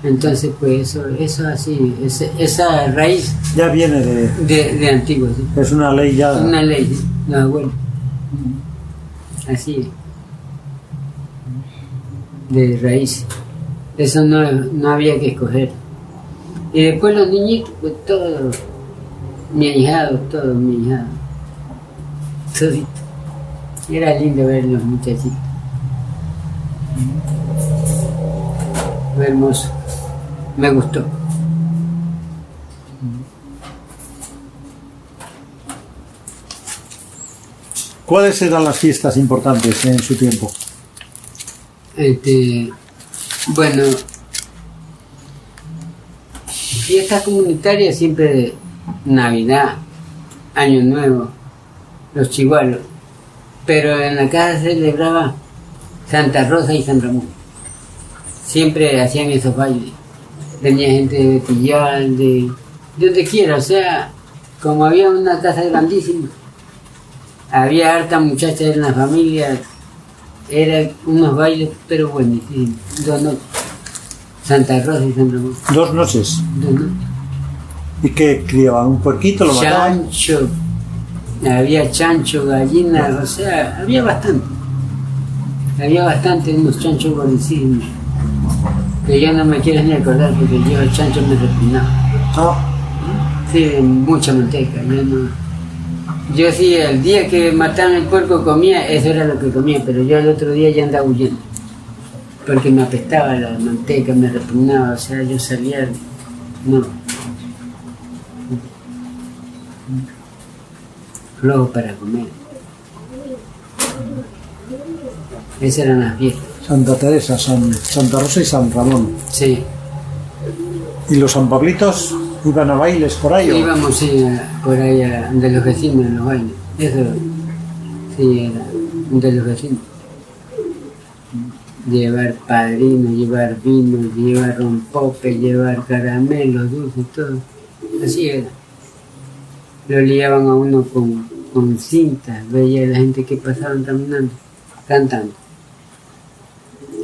Entonces, pues eso así, esa raíz Ya viene de antiguo. ¿Sí? Es una ley ya... Es una ley, ¿sí? Los abuelos. Así, de raíz. Eso no había que escoger. Y después los niñitos, pues todos, mi ahijado. Todito. Era lindo ver los muchachitos. Fue hermoso. Me gustó. ¿Cuáles eran las fiestas importantes en su tiempo? Bueno, fiestas comunitarias siempre Navidad, Año Nuevo, los chihualos. Pero en la casa se celebraba Santa Rosa y San Ramón. Siempre hacían esos bailes. Venía gente de Tillal, de donde quiera, o sea, como había una casa grandísima, había harta muchachas en la familia, eran unos bailes, pero buenísimos. 2 noches. Santa Rosa y San Ramón. 2 noches. 2 noches. ¿Y qué criaban? ¿Un puerquito? ¿Lo mataban? Chancho, había chancho, gallinas, o sea, había bastante. Había bastante, unos chanchos buenísimos. Que yo no me quiero ni acordar porque yo el chancho me repugnaba. Ah, Sí, mucha manteca. Yo sí, el día que mataron el puerco comía, eso era lo que comía, pero yo el otro día ya andaba huyendo. Porque me apestaba la manteca, me repugnaba, o sea, yo salía. No. Flojo para comer. Esas eran las fiestas. Santa Teresa, Santa Rosa y San Ramón. Sí. ¿Y los San Pablitos iban a bailes por ahí? ¿O? Íbamos sí, por ahí de los vecinos en los bailes. Eso sí era de los vecinos. Llevar padrinos, llevar vino, llevar rompope, llevar caramelos, dulces, todo. Así era. Lo liaban a uno con cintas, veía a la gente que pasaban caminando, cantando.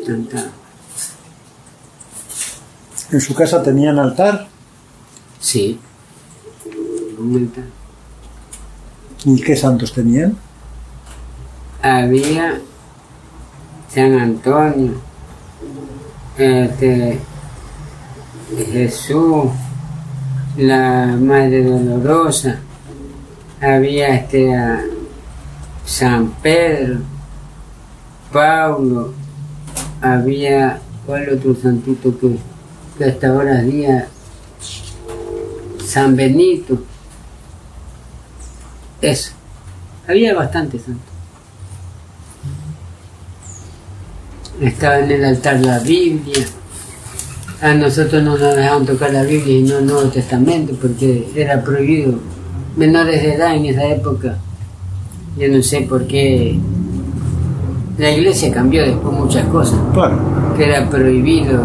Cantaban. ¿En su casa tenían altar? Sí. Un altar. ¿Y qué santos tenían? Había San Antonio, Jesús, la Madre Dolorosa, había a San Pedro, Paulo, había, ¿cuál otro santito que hasta ahora día? San Benito, eso, había bastantes santos. Estaba en el altar la Biblia. A nosotros no nos dejaban tocar la Biblia y no el Nuevo Testamento porque era prohibido. Menores de edad en esa época. Yo no sé por qué. La iglesia cambió después muchas cosas. Claro. Que era prohibido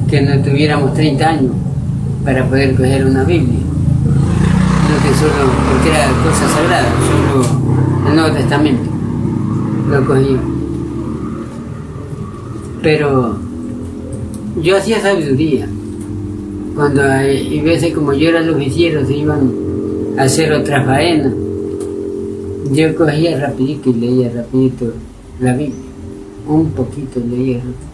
que no tuviéramos 30 años para poder coger una Biblia. No que solo, porque era cosa sagrada, solo el Nuevo Testamento lo cogía. Pero yo hacía sabiduría. Cuando hay veces como yo era los vicieros se iban a hacer otra faena, yo cogía rapidito y leía rapidito la Biblia. Un poquito leía rapidito.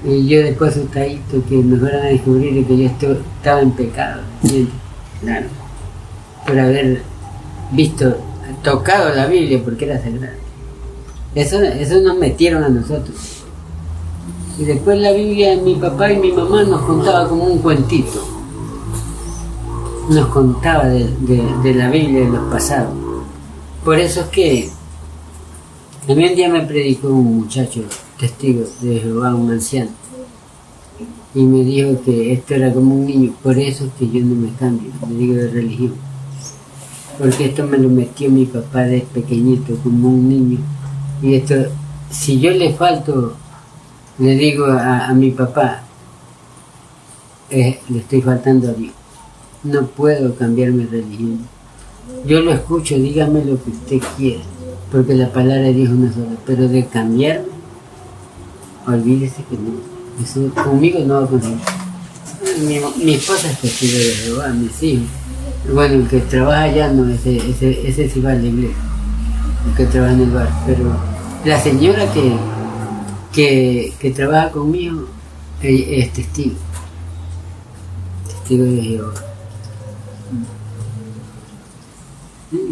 Y yo después asustadito que me fueran a descubrir que yo estaba en pecado. Claro. Por haber visto, tocado la Biblia porque era sagrada. Eso nos metieron a nosotros. Y después la Biblia, mi papá y mi mamá nos contaba como un cuentito. Nos contaba de la Biblia de los pasados. Por eso es que a mí un día me predicó un muchacho, testigo de Jehová, un anciano. Y me dijo que esto era como un niño. Por eso es que yo no me cambio, me digo de religión. Porque esto me lo metió mi papá de pequeñito, como un niño. Y esto, si yo le falto... Le digo a mi papá, le estoy faltando a Dios. No puedo cambiar mi religión. Yo lo escucho, dígame lo que usted quiera, porque la palabra de Dios es una sola. Pero de cambiar, olvídese que no. Eso conmigo no va a conseguir. Mi esposa es testigo de Jehová, mis hijos. Bueno, el que trabaja allá no, ese sí va a la iglesia, el que trabaja en el bar. Pero la señora que trabaja conmigo es testigo de Jehová.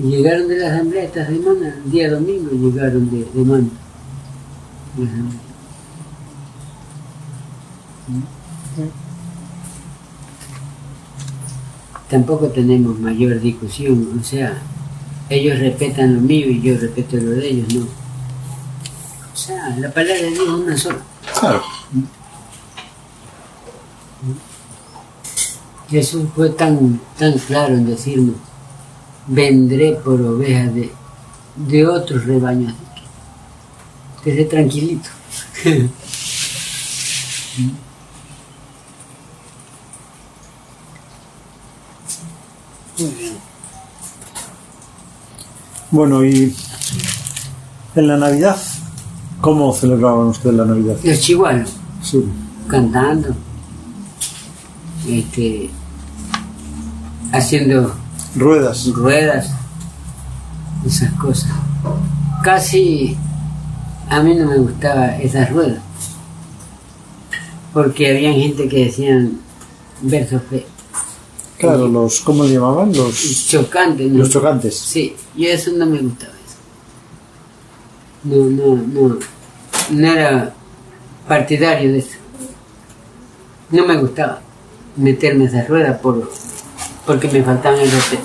Llegaron de la asamblea esta semana, el día domingo llegaron de mano. Tampoco tenemos mayor discusión, o sea, ellos respetan lo mío y yo respeto lo de ellos, no. O sea, la palabra de Dios es una sola. Claro. Jesús fue tan claro en decirme, vendré por ovejas de otros rebaños. Que esté tranquilito. Bueno, y en la Navidad, ¿cómo celebraban ustedes la Navidad? Los chihuahuas, Sí. cantando, haciendo Ruedas. ruedas, esas cosas. Casi a mí no me gustaban esas ruedas, porque había gente que decían versos feos. Claro, los, ¿cómo le llamaban? Los Chocantes, ¿no? chocantes. Sí, yo eso no me gustaba eso. No era partidario de eso. No me gustaba meterme en esas ruedas porque me faltaban el respeto.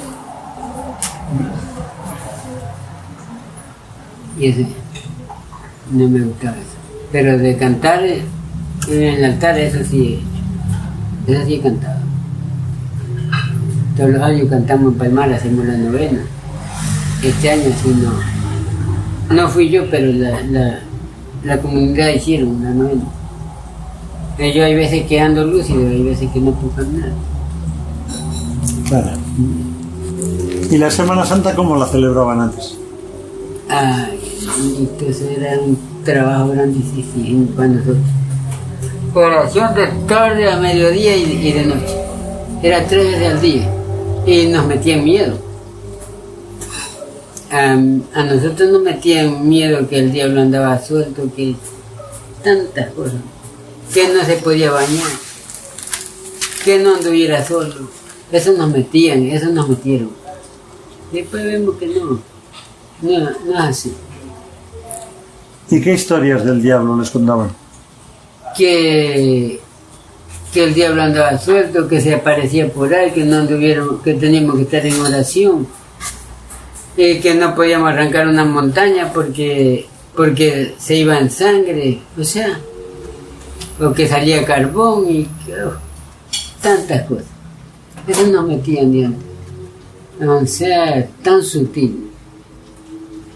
Y eso, no me gustaba eso. Pero de cantar en el altar, eso sí he cantado. Todos los años cantamos en Palmar, hacemos la novena. Este año sí no fui yo, pero la comunidad hicieron la novena. Yo hay veces que ando lúcido, hay veces que no puedo caminar. Claro. ¿Y la Semana Santa cómo la celebraban antes? Ay, entonces era un trabajo grandísimo para nosotros. Oración de tarde a mediodía y de noche. Era 3 veces al día. Y nos metían miedo. A nosotros nos metían miedo que el diablo andaba suelto, que tantas cosas. Que no se podía bañar. Que no anduviera solo. Eso nos metieron. Después vemos que no es así. ¿Y qué historias del diablo les contaban? Que el diablo andaba suelto, que se aparecía por ahí, que no anduvieron, que teníamos que estar en oración, que no podíamos arrancar una montaña porque se iba en sangre, o que salía carbón y tantas cosas. Eso nos metían de antes. O sea, tan sutil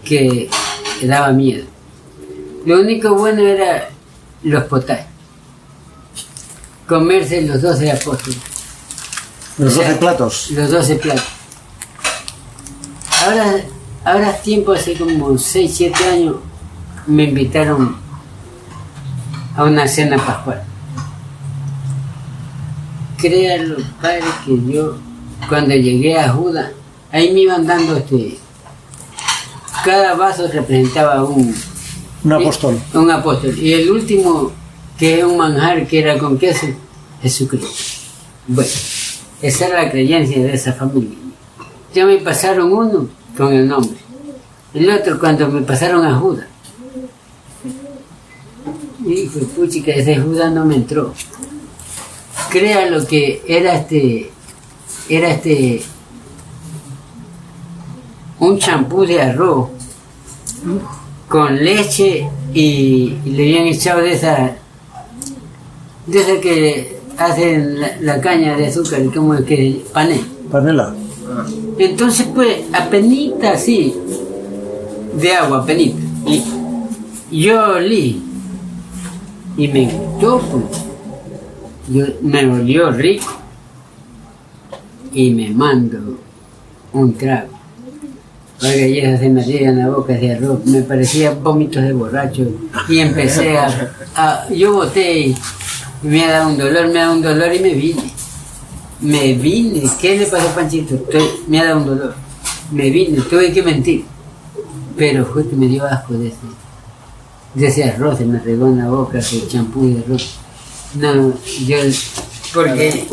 que daba miedo. Lo único bueno era los potajes. Comerse los 12 apóstoles. ¿Los 12 platos? Los 12 platos. Ahora es tiempo, hace como 6, 7 años, me invitaron a una cena pascual. Créanlo, padre, que yo, cuando llegué a Judas, ahí me iban dando cada vaso representaba un apóstol. Un apóstol. Y el último, que es un manjar que era con queso, Jesucristo. Bueno, esa era la creencia de esa familia. Ya me pasaron uno con el nombre. El otro cuando me pasaron a Judas. Y dijo, puchica, ese Judas no me entró. Crea lo que era un champú de arroz con leche y le habían echado de esa que hacen la caña de azúcar, como es que Panela. Entonces pues apenita así de agua, apenita, y yo olí y me gustó, pues. Me volvió rico y me mando un trago. Oiga, y eso se me hacía en la boca de arroz, me parecía vómitos de borracho y empecé yo boté y me ha dado un dolor y me vine. ¿Qué le pasó, Panchito? Me ha dado un dolor, me vine, tuve que mentir, pero justo me dio asco de ese arroz, se me regó en la boca ese champú de arroz. No, porque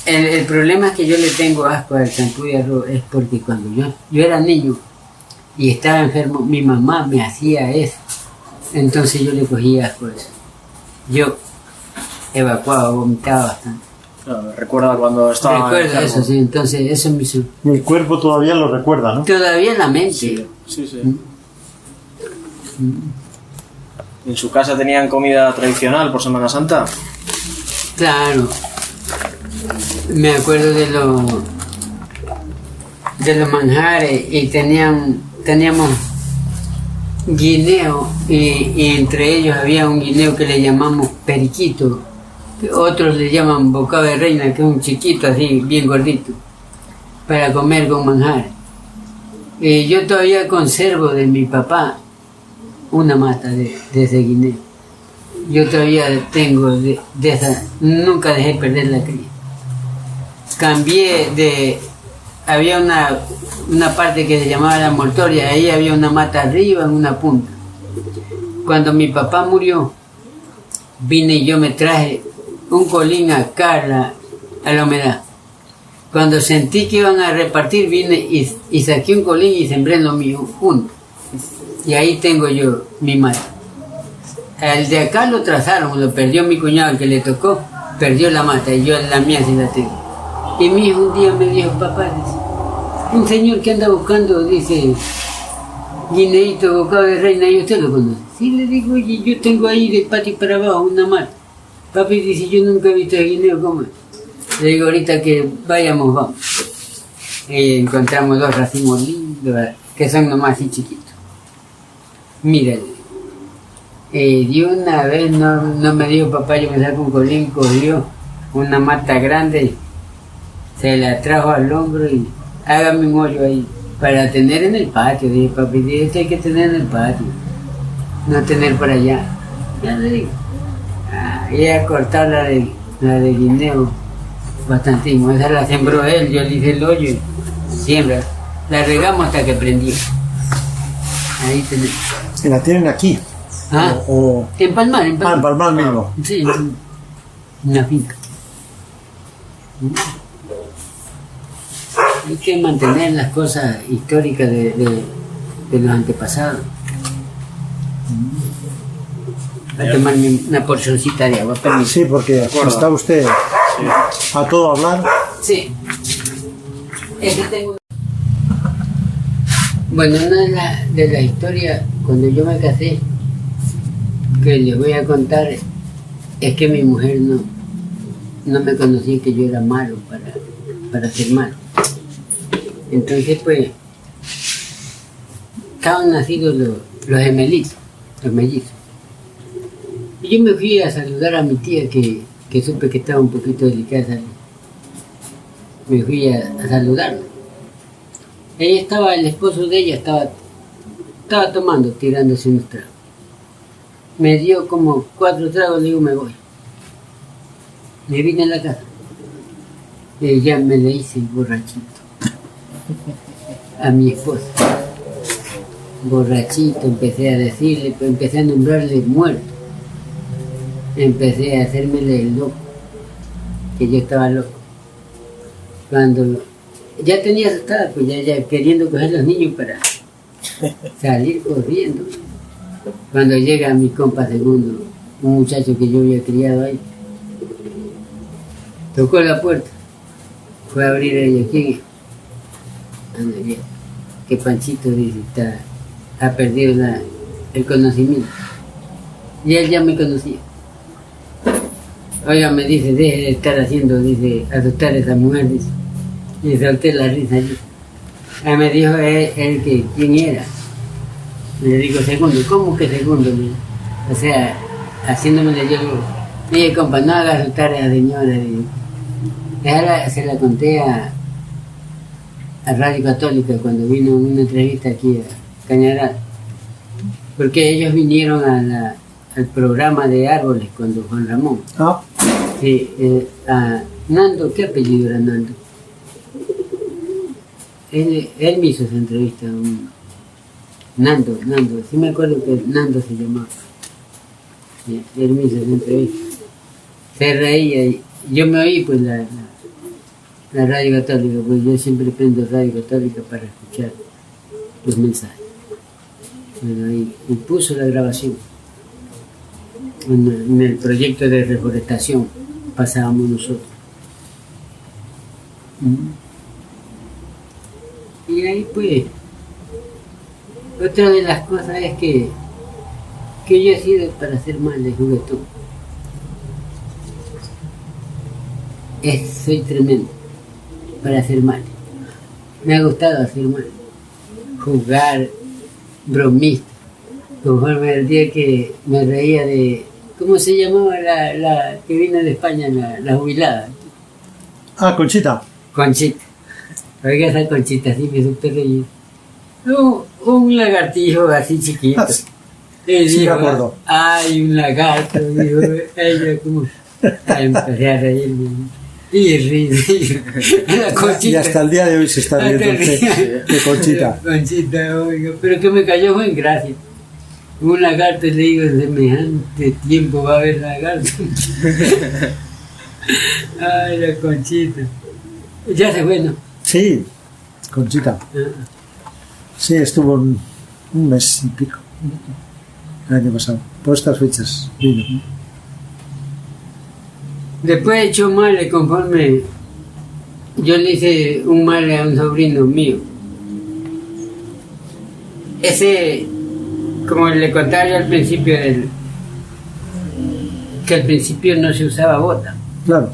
el problema es que yo le tengo asco al champú de arroz, es porque cuando yo era niño y estaba enfermo, mi mamá me hacía eso, entonces yo le cogía asco a eso. Yo evacuaba, vomitaba bastante. Claro, recuerda cuando estaba Recuerdo enfermo. eso, sí, entonces eso me hizo. Y el cuerpo todavía lo recuerda, ¿no? Todavía la mente. Sí. ¿En su casa tenían comida tradicional por Semana Santa? Claro. me acuerdo de los manjares y teníamos guineo y entre ellos había un guineo que le llamamos periquito, que otros le llaman bocado de reina, que es un chiquito así, bien gordito, para comer con manjar. Y yo todavía conservo de mi papá una mata de ese guineo. Yo todavía tengo de esa, nunca dejé perder la cría. Había una parte que se llamaba la mortoria, ahí había una mata arriba en una punta. Cuando mi papá murió, vine y yo me traje un colín acá a la humedad. Cuando sentí que iban a repartir, vine y saqué un colín y sembré lo mío, uno. Y ahí tengo yo mi mata. El de acá lo trazaron, lo perdió mi cuñado, el que le tocó, perdió la mata y yo la mía sí la tengo. Y mi hijo un día me dijo, papá, dice, un señor que anda buscando, dice, guineíto, bocado de reina, ¿y usted lo conoce? Sí, le digo, oye, yo tengo ahí de patio para abajo una mata. Papi dice, yo nunca he visto el guineo, ¿cómo es? Le digo, ahorita que vayamos, vamos. Y encontramos dos racimos lindos, que son nomás así chiquitos. Mírale. De una vez no me dijo, papá, yo me saco un colín, cogió una mata grande, se la trajo al hombro y hágame un hoyo ahí, para tener en el patio. Dije, papi, esto hay que tener en el patio, no tener por allá. Ya le digo. Y a cortar la de guineo, bastantísimo. Esa la sembró él, yo le hice el hoyo y siembra. La regamos hasta que prendió. Ahí tenemos. ¿Y la tienen aquí? ¿Ah? En Palmar, en Palmar mismo. Sí, en una finca. Hay que mantener las cosas históricas de los antepasados. Voy a tomarme una porcioncita de agua, permiso. Sí, porque está usted a todo hablar. Sí. Bueno, una de las historias, cuando yo me casé, que les voy a contar, es que mi mujer no me conocía, que yo era malo para ser malo. Entonces, pues, estaban nacidos los gemelitos, los mellizos. Y yo me fui a saludar a mi tía, que supe que estaba un poquito delicada de salud. Me fui a saludarla. El esposo de ella estaba tomando, tirándose unos tragos. Me dio como 4 tragos, le digo, me voy. Me vine a la casa. Y ya me le hice borrachito a mi esposa. Borrachito, empecé a decirle, empecé a nombrarle muerto. Empecé a hacérmele el loco, que yo estaba loco. Cuando ya tenía asustada, pues ya queriendo coger los niños para salir corriendo. Cuando llega mi compa segundo, un muchacho que yo había criado ahí, tocó la puerta, fue a abrir ella. ¿Quién es? Anda bien, que Panchito dice, ha perdido el conocimiento. Y él ya me conocía. Oiga, me dice, deje de estar haciendo, dice, asustar a esa mujer, dice. Y solté la risa allí. Ahí me dijo él que quién era. Le digo, segundo. ¿Cómo que segundo? O sea, haciéndome yo. Dije, compa, no haga asustar a la señora. Se la conté a Radio Católica cuando vino una entrevista aquí a Cañaral. Porque ellos vinieron al programa de árboles cuando Juan Ramón. ¿Ah? Sí, a Nando, ¿qué apellido era Nando? Él me hizo esa entrevista. Nando, sí me acuerdo que Nando se llamaba. Sí, él me hizo esa entrevista. Se reía y yo me oí pues la Radio Católica, pues yo siempre prendo Radio Católica para escuchar los mensajes. Bueno, y puso la grabación. En el proyecto de reforestación pasábamos nosotros. Y ahí pues, otra de las cosas es que yo he sido para hacer mal de juguetón. soy tremendo para hacer mal. Me ha gustado hacer mal. Jugar, bromista. Conforme el día que me reía de... ¿Cómo se llamaba la que vino de España, la jubilada? Ah, Conchita. Conchita. Oiga, esa Conchita así me supe reír. Un lagartijo así chiquito. Ah, sí, me acuerdo. Ay, un lagarto, dijo ella como... Empecé a reírme. Y ríe. La Conchita. Y hasta el día de hoy se está riendo de Conchita. Conchita, oiga, pero que me cayó fue en gracia. Un lagarto, le digo, semejante tiempo va a haber lagarto. Ay, la Conchita. Ya se fue, ¿no? Sí, Conchita. Sí, estuvo un mes y pico. El año pasado. Por estas fechas vino. Después he hecho mal conforme yo le hice un mal a un sobrino mío. Ese, como le contaba yo al principio, que al principio no se usaba bota. Claro.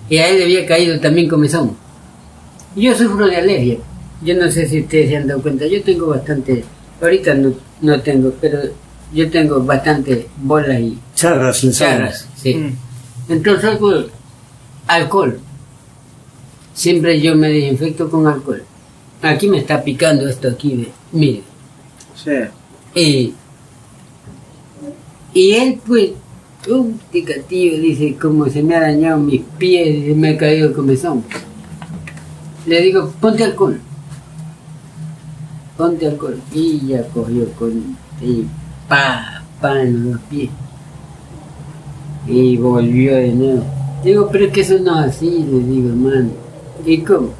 Y a él le había caído también comezón. Yo sufro de alergia. Yo no sé si ustedes se han dado cuenta. Yo tengo bastante, ahorita no tengo, pero yo tengo bastante bolas y Charras, le saben. charras. Sí. Entonces, alcohol. Siempre yo me desinfecto con alcohol. Aquí me está picando esto aquí, mire. Sí. Y él, pues, un ticatillo, dice, como se me ha dañado mis pies y se me ha caído comezón. Le digo, ponte alcohol. Ponte alcohol. Y ya cogió y en los pies. Y volvió de nuevo. Digo, pero es que eso no es así, le digo, hermano. ¿Y cómo?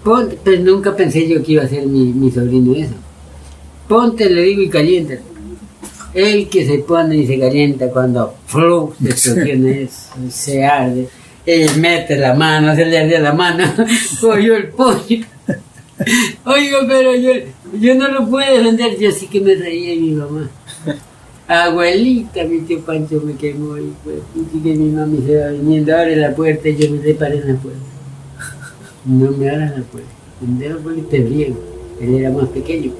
Ponte, pero nunca pensé yo que iba a ser mi sobrino eso. Ponte, le digo, y caliéntate. El que se pone y se calienta cuando se explosiona eso, se arde. Él mete la mano, se le arde la mano, cogió el pollo. Oiga, pero yo no lo puedo defender, yo sí que me reía de mi mamá. Abuelita, mi tío Pancho me quemó y pues, y que mi mami se va viniendo, abre la puerta y yo me separé en la puerta. No me abras la puerta, entero porque te riego. Él era más pequeño.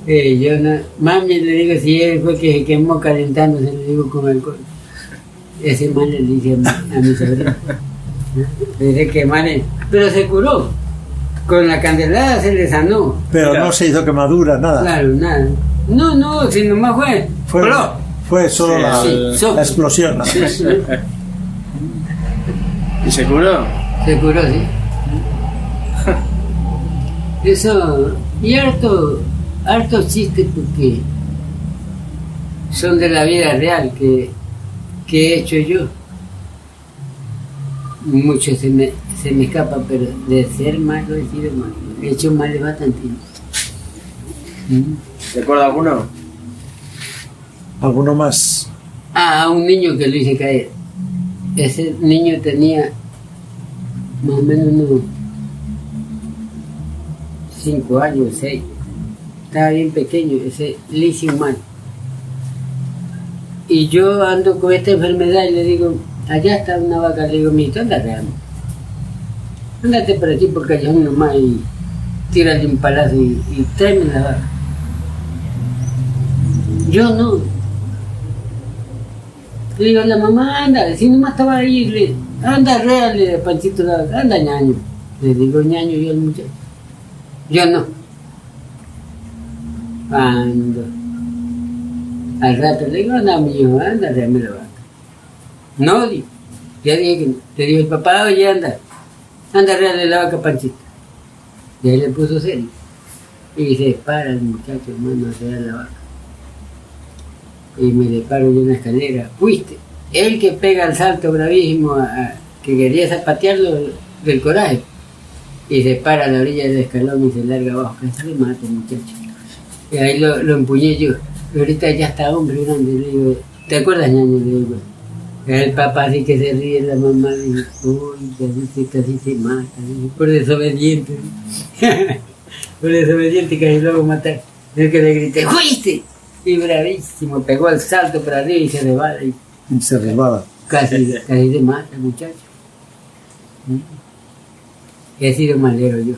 Yo no, mami, le digo, si él fue que se quemó calentándose, le digo con alcohol. Ese mal le dice a mi sobrino. Le dice que mal, pero se curó. Con la candelada se le sanó. Pero no se hizo quemadura, nada. Claro, nada. No, si nomás Fue solo sí, la explosión. Sí. ¿Y se curó? Se curó, sí. Eso, y harto chistes porque son de la vida real que he hecho yo. Mucho se me escapa, pero de ser malo he sido malo. He hecho mal bastante. ¿Recuerda alguno? ¿Alguno más? A un niño que lo hice caer. Ese niño tenía más o menos unos 5 años, 6. Estaba bien pequeño, ese le hice un mal. Y yo ando con esta enfermedad y le digo, allá está una vaca, le digo, mijito, ándate, ándate por aquí por callejón nomás y tírale un palazo y tráeme la vaca. Yo no. Le digo a la mamá, anda, si nomás estaba ahí, anda, réale de Panchito la vaca, anda, ñaño. Le digo ñaño yo al muchacho. Yo no. Ando. Al rato le digo, anda, mi hijo, anda, réame la vaca. No, digo. Ya dije que no. Le digo, el papá, oye, anda, réale la vaca, Panchito. Y ahí le puso serio. Y se para el muchacho, hermano, a rear la vaca. Y me le paro yo en la escalera. Fuiste. Él que pega el salto bravísimo, que quería zapatearlo del coraje. Y se para a la orilla del escalón y se larga abajo. Casi le mata el muchacho. Y ahí lo empuñé yo. Y ahorita ya está hombre grande. Le digo, ¿te acuerdas, ñaño? Le digo, el papá así que se ríe, la mamá dice, uy, casi se mata. Por desobediente. Por desobediente casi luego matar. El que le grité, ¡fuiste! Y bravísimo, pegó el salto para arriba y se resbala. Se resbala. Casi se mata el muchacho. He sido malero yo,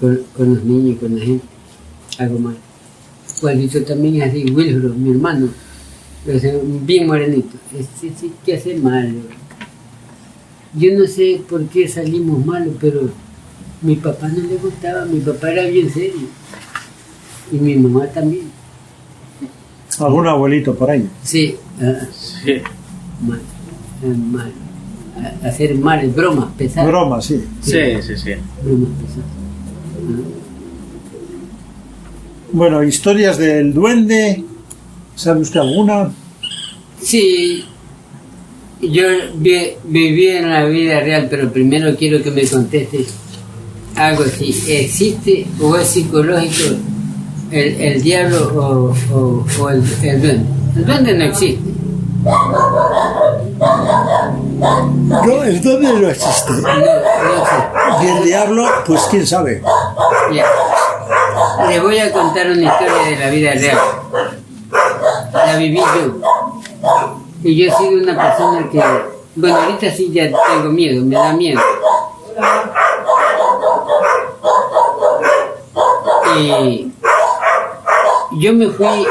con los niños, con la gente, algo mal. Juanito también es así, Wilfro, mi hermano, es bien morenito, sí que hace mal. Yo no sé por qué salimos malos, pero mi papá no le gustaba, mi papá era bien serio, y mi mamá también. ¿Algún abuelito por ahí? Sí, Sí. mal. Hacer mal, bromas pesadas. Broma, sí. Sí, sí, sí. Bromas pesadas. Bueno, historias del duende. ¿Sabe usted alguna? Sí, yo viví en la vida real, pero primero quiero que me conteste algo si existe o es psicológico el diablo o el duende. El duende no existe. No, el duende no existe. No existe. Y el diablo, pues quién sabe. Ya. Les voy a contar una historia de la vida real. La viví yo. Y yo he sido una persona que, bueno, ahorita sí ya tengo miedo, me da miedo. Y yo me fui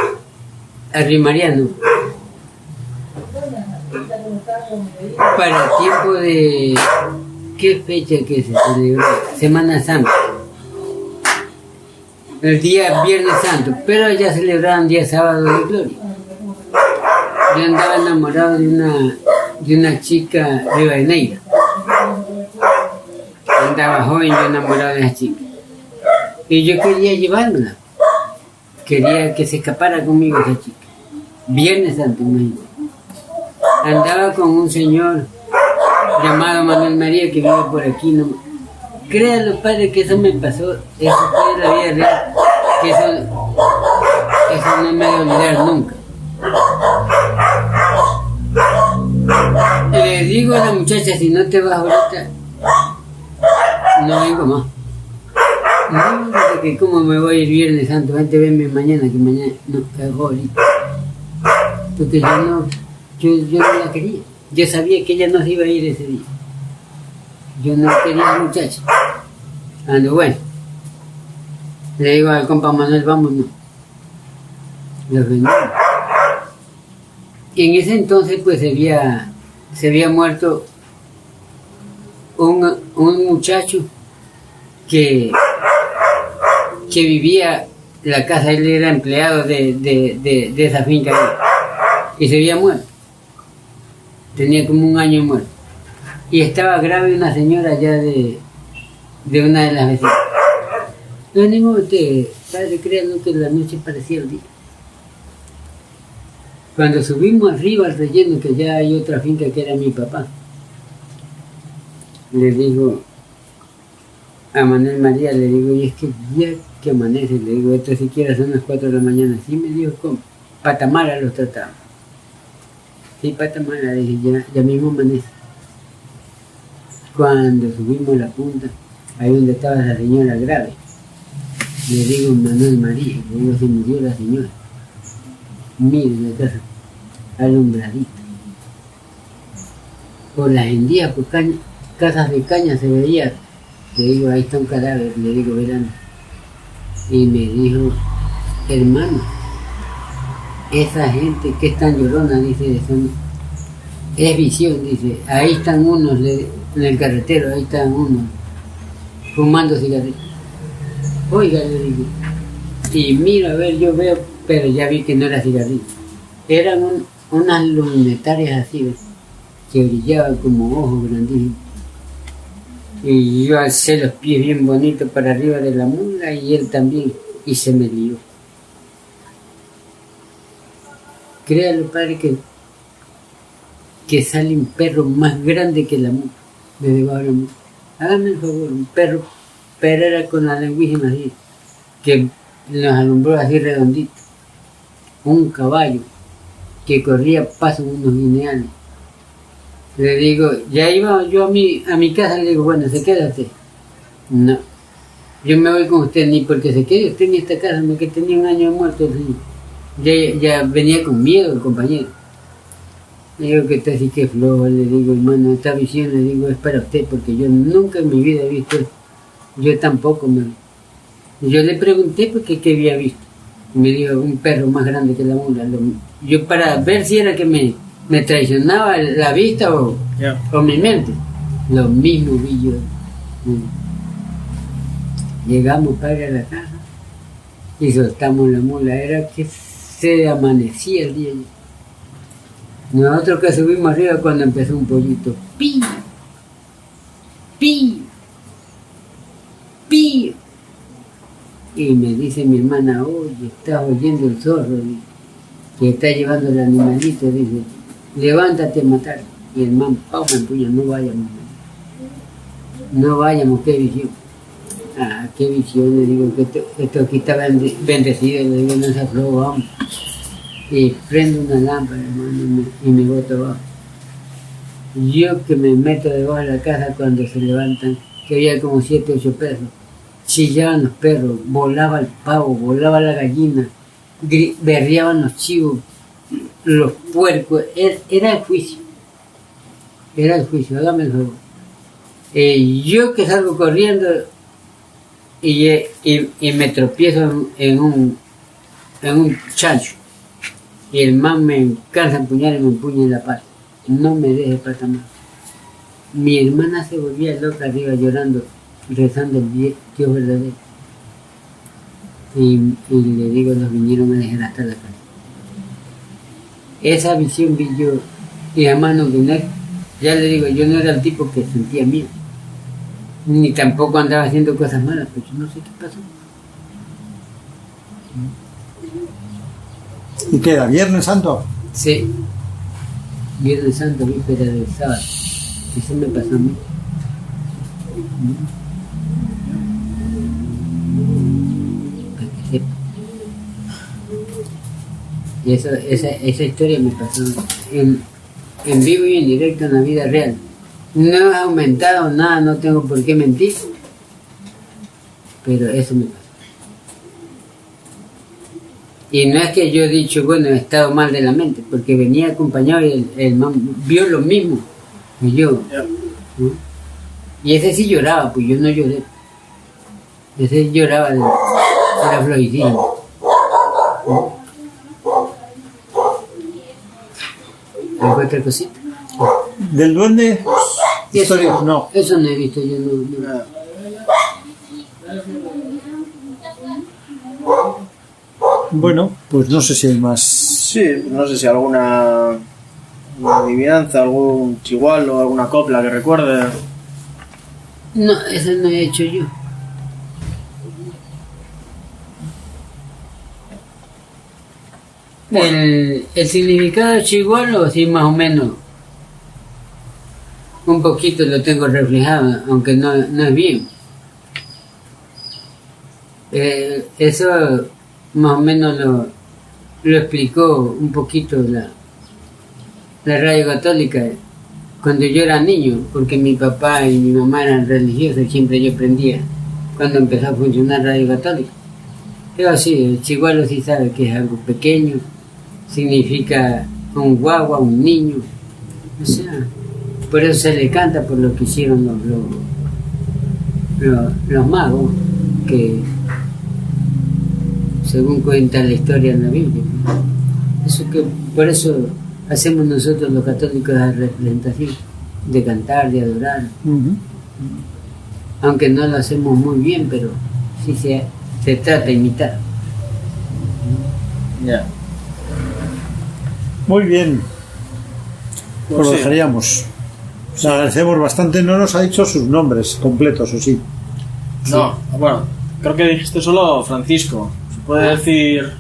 a Rimariano para el tiempo de... ¿Qué fecha que se celebró? Semana Santa. El día Viernes Santo, pero ya celebraban día sábado de gloria. Yo andaba enamorado de una chica ribadeneira. Andaba joven yo enamorado de esa chica. Y yo quería llevármela. Quería que se escapara conmigo esa chica. Viernes Santo, imagínate. Andaba con un señor llamado Manuel María que vive por aquí nomás. Créanlo, padre, que eso me pasó, eso fue la vida real, que eso no me voy a olvidar nunca. Le digo a la muchacha, si no te vas ahorita, no vengo más. No, porque como me voy el Viernes Santo, vente a verme mañana, que mañana, no, que hago ahorita. Porque yo no la quería, yo sabía que ella no se iba a ir ese día. Yo no quería a la muchacha. Ando bueno. Le digo al compa Manuel, vámonos. Los vendimos. Y en ese entonces pues se había muerto un muchacho que vivía en la casa, él era empleado de esa finca ahí, y se había muerto. Tenía como un año muerto. Y estaba grave una señora ya de una de las vecinas. No, ni modo, padre, créanlo que la noche parecía el día. Cuando subimos arriba al relleno, que ya hay otra finca que era mi papá, le digo a Manuel María, le digo, y es que ya que amanece, le digo, esto siquiera son las 4 de la mañana. Sí, me dijo, ¿cómo? Patamara los trataba. Sí, Patamara, le dije, ya mismo amanece. Cuando subimos a la punta, ahí donde estaba la señora grave, le digo a Manuel María, le digo, se murió la señora. Miren la casa, alumbradita. Por las endías, por casas de caña se veía. Le digo, ahí está un cadáver, le digo, verán. Y me dijo, hermano, esa gente que es tan llorona, dice, es visión, dice, ahí están unos en el carretero, ahí están unos fumando cigarrillos. Oiga, le digo, y mira, a ver, yo veo, pero ya vi que no era cigarrillo. Eran unas luminarias así, ¿ves? Que brillaban como ojos grandísimos. Y yo alcé los pies bien bonitos para arriba de la mula y él también, y se me lió. Créalo, padre, que sale un perro más grande que la mula. Le digo ahora, hágame el favor, un perro, pero era con la lengüísima así, que nos alumbró así redondito. Un caballo que corría paso en unos lineales. Le digo, ya iba yo a mi casa, le digo, bueno, se queda usted. No, yo me voy con usted, ni porque se quede usted en esta casa, porque tenía un año muerto el señor. Ya venía con miedo el compañero. Digo que está así que flojo, le digo, hermano, esta visión, le digo, es para usted, porque yo nunca en mi vida he visto esto. Yo tampoco Yo le pregunté porque qué había visto. Me dijo, un perro más grande que la mula. Yo para ver si era que me traicionaba la vista o mi mente. Lo mismo vi yo. Llegamos padre a la casa y soltamos la mula. Era que se amanecía el día. Nosotros que subimos arriba cuando empezó un pollito. ¡Pi! ¡Pi! ¡Pi! Y me dice mi hermana, oye, estás oyendo el zorro que está llevando el animalito. Dice, levántate a matar. Y el man, pau, me empuña, no vayamos. No vayamos, qué visión. Ah, qué visión, le digo, que esto aquí está bendecido, le digo, no se aflojó, vamos. Y prendo una lámpara, hermano, y me boto abajo. Yo que me meto debajo de la casa cuando se levantan, que había como 7 o 8 perros. Chillaban los perros, volaba el pavo, volaba la gallina, berreaban los chivos, los puercos. Era el juicio. Era el juicio, hágame el favor. Yo que salgo corriendo y me tropiezo en un chancho. Y el man me alcanza a empuñar y me empuña en la pata. No me deje pata más. Mi hermana se volvía loca arriba llorando, rezando el Dios verdadero. Y le digo, los vinieron a dejar hasta la casa. Esa visión vi yo. Y además ya le digo, yo no era el tipo que sentía miedo. Ni tampoco andaba haciendo cosas malas, pero yo no sé qué pasó. ¿Y qué era? ¿Viernes Santo? Sí. Viernes Santo, víspera del sábado. Eso me pasó a mí. Para que sepa. Y esa historia me pasó en vivo y en directo en la vida real. No he aumentado nada, no tengo por qué mentir. Pero eso me pasó. Y no es que yo he dicho, bueno, he estado mal de la mente, porque venía acompañado y el man vio lo mismo que yo. ¿No? Y ese sí lloraba, pues yo no lloré. Ese lloraba de la flojicina. ¿Alguna otra cosita? ¿Del duende? Historia, no. Eso no he visto yo, no. Bueno, pues no sé si hay más. Sí, no sé si alguna adivinanza, algún chigual o alguna copla que recuerde. No, eso no he hecho yo. Bueno. El significado de chigualo, sí, más o menos. Un poquito lo tengo reflejado, aunque no es bien. Eso más o menos lo explicó un poquito la radio católica cuando yo era niño, porque mi papá y mi mamá eran religiosos y siempre yo aprendía cuando empezó a funcionar radio católica. Pero sí, el chigualo sí sabe que es algo pequeño, significa un guagua, un niño, o sea, por eso se le canta por lo que hicieron los magos, que según cuenta la historia en la Biblia. Por eso hacemos nosotros los católicos la representación, de cantar, de adorar. Aunque no lo hacemos muy bien, pero sí se trata de imitar. Ya. Muy bien. Pues lo sí. dejaríamos. Le agradecemos bastante. No nos ha dicho sus nombres completos, ¿o sí? No, bueno, creo que dijiste solo Francisco. ¿Se puede decir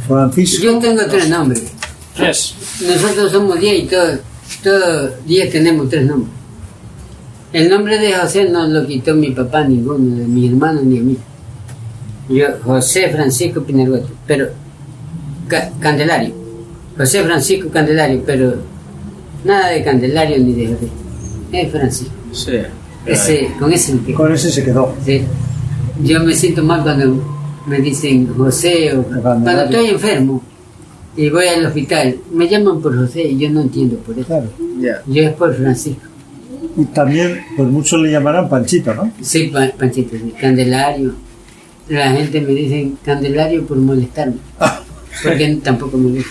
Francisco. Yo tengo 3 nombres. 3? Nosotros somos 10 y todos 10 tenemos 3 nombres. El nombre de José no lo quitó mi papá, ninguno de mis hermanos ni a mí. Yo, José Francisco Pinergote, pero Candelario. José Francisco Candelario, pero nada de Candelario ni de José. Es Francisco. Sí. Con ese me quedo. Con ese se quedó. Sí. Yo me siento mal cuando me dicen José o cuando estoy enfermo. Y voy al hospital. Me llaman por José y yo no entiendo por eso. Claro. Ya. Yo es por Francisco. Y también, pues muchos le llamarán Panchito, ¿no? Sí, Panchito, sí. Candelario. La gente me dice Candelario por molestarme. Porque tampoco me gusta.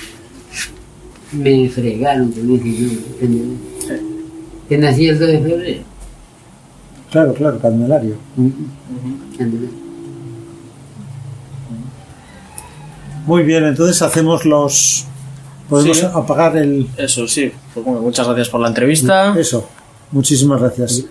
Me fregaron con ese nombre, Candelario. Que nací el 2 de febrero. Claro, claro, Candelario. Candelario. Muy bien, entonces hacemos los... Podemos Sí. apagar el... Eso sí. Pues bueno, muchas gracias por la entrevista. Eso. Muchísimas gracias.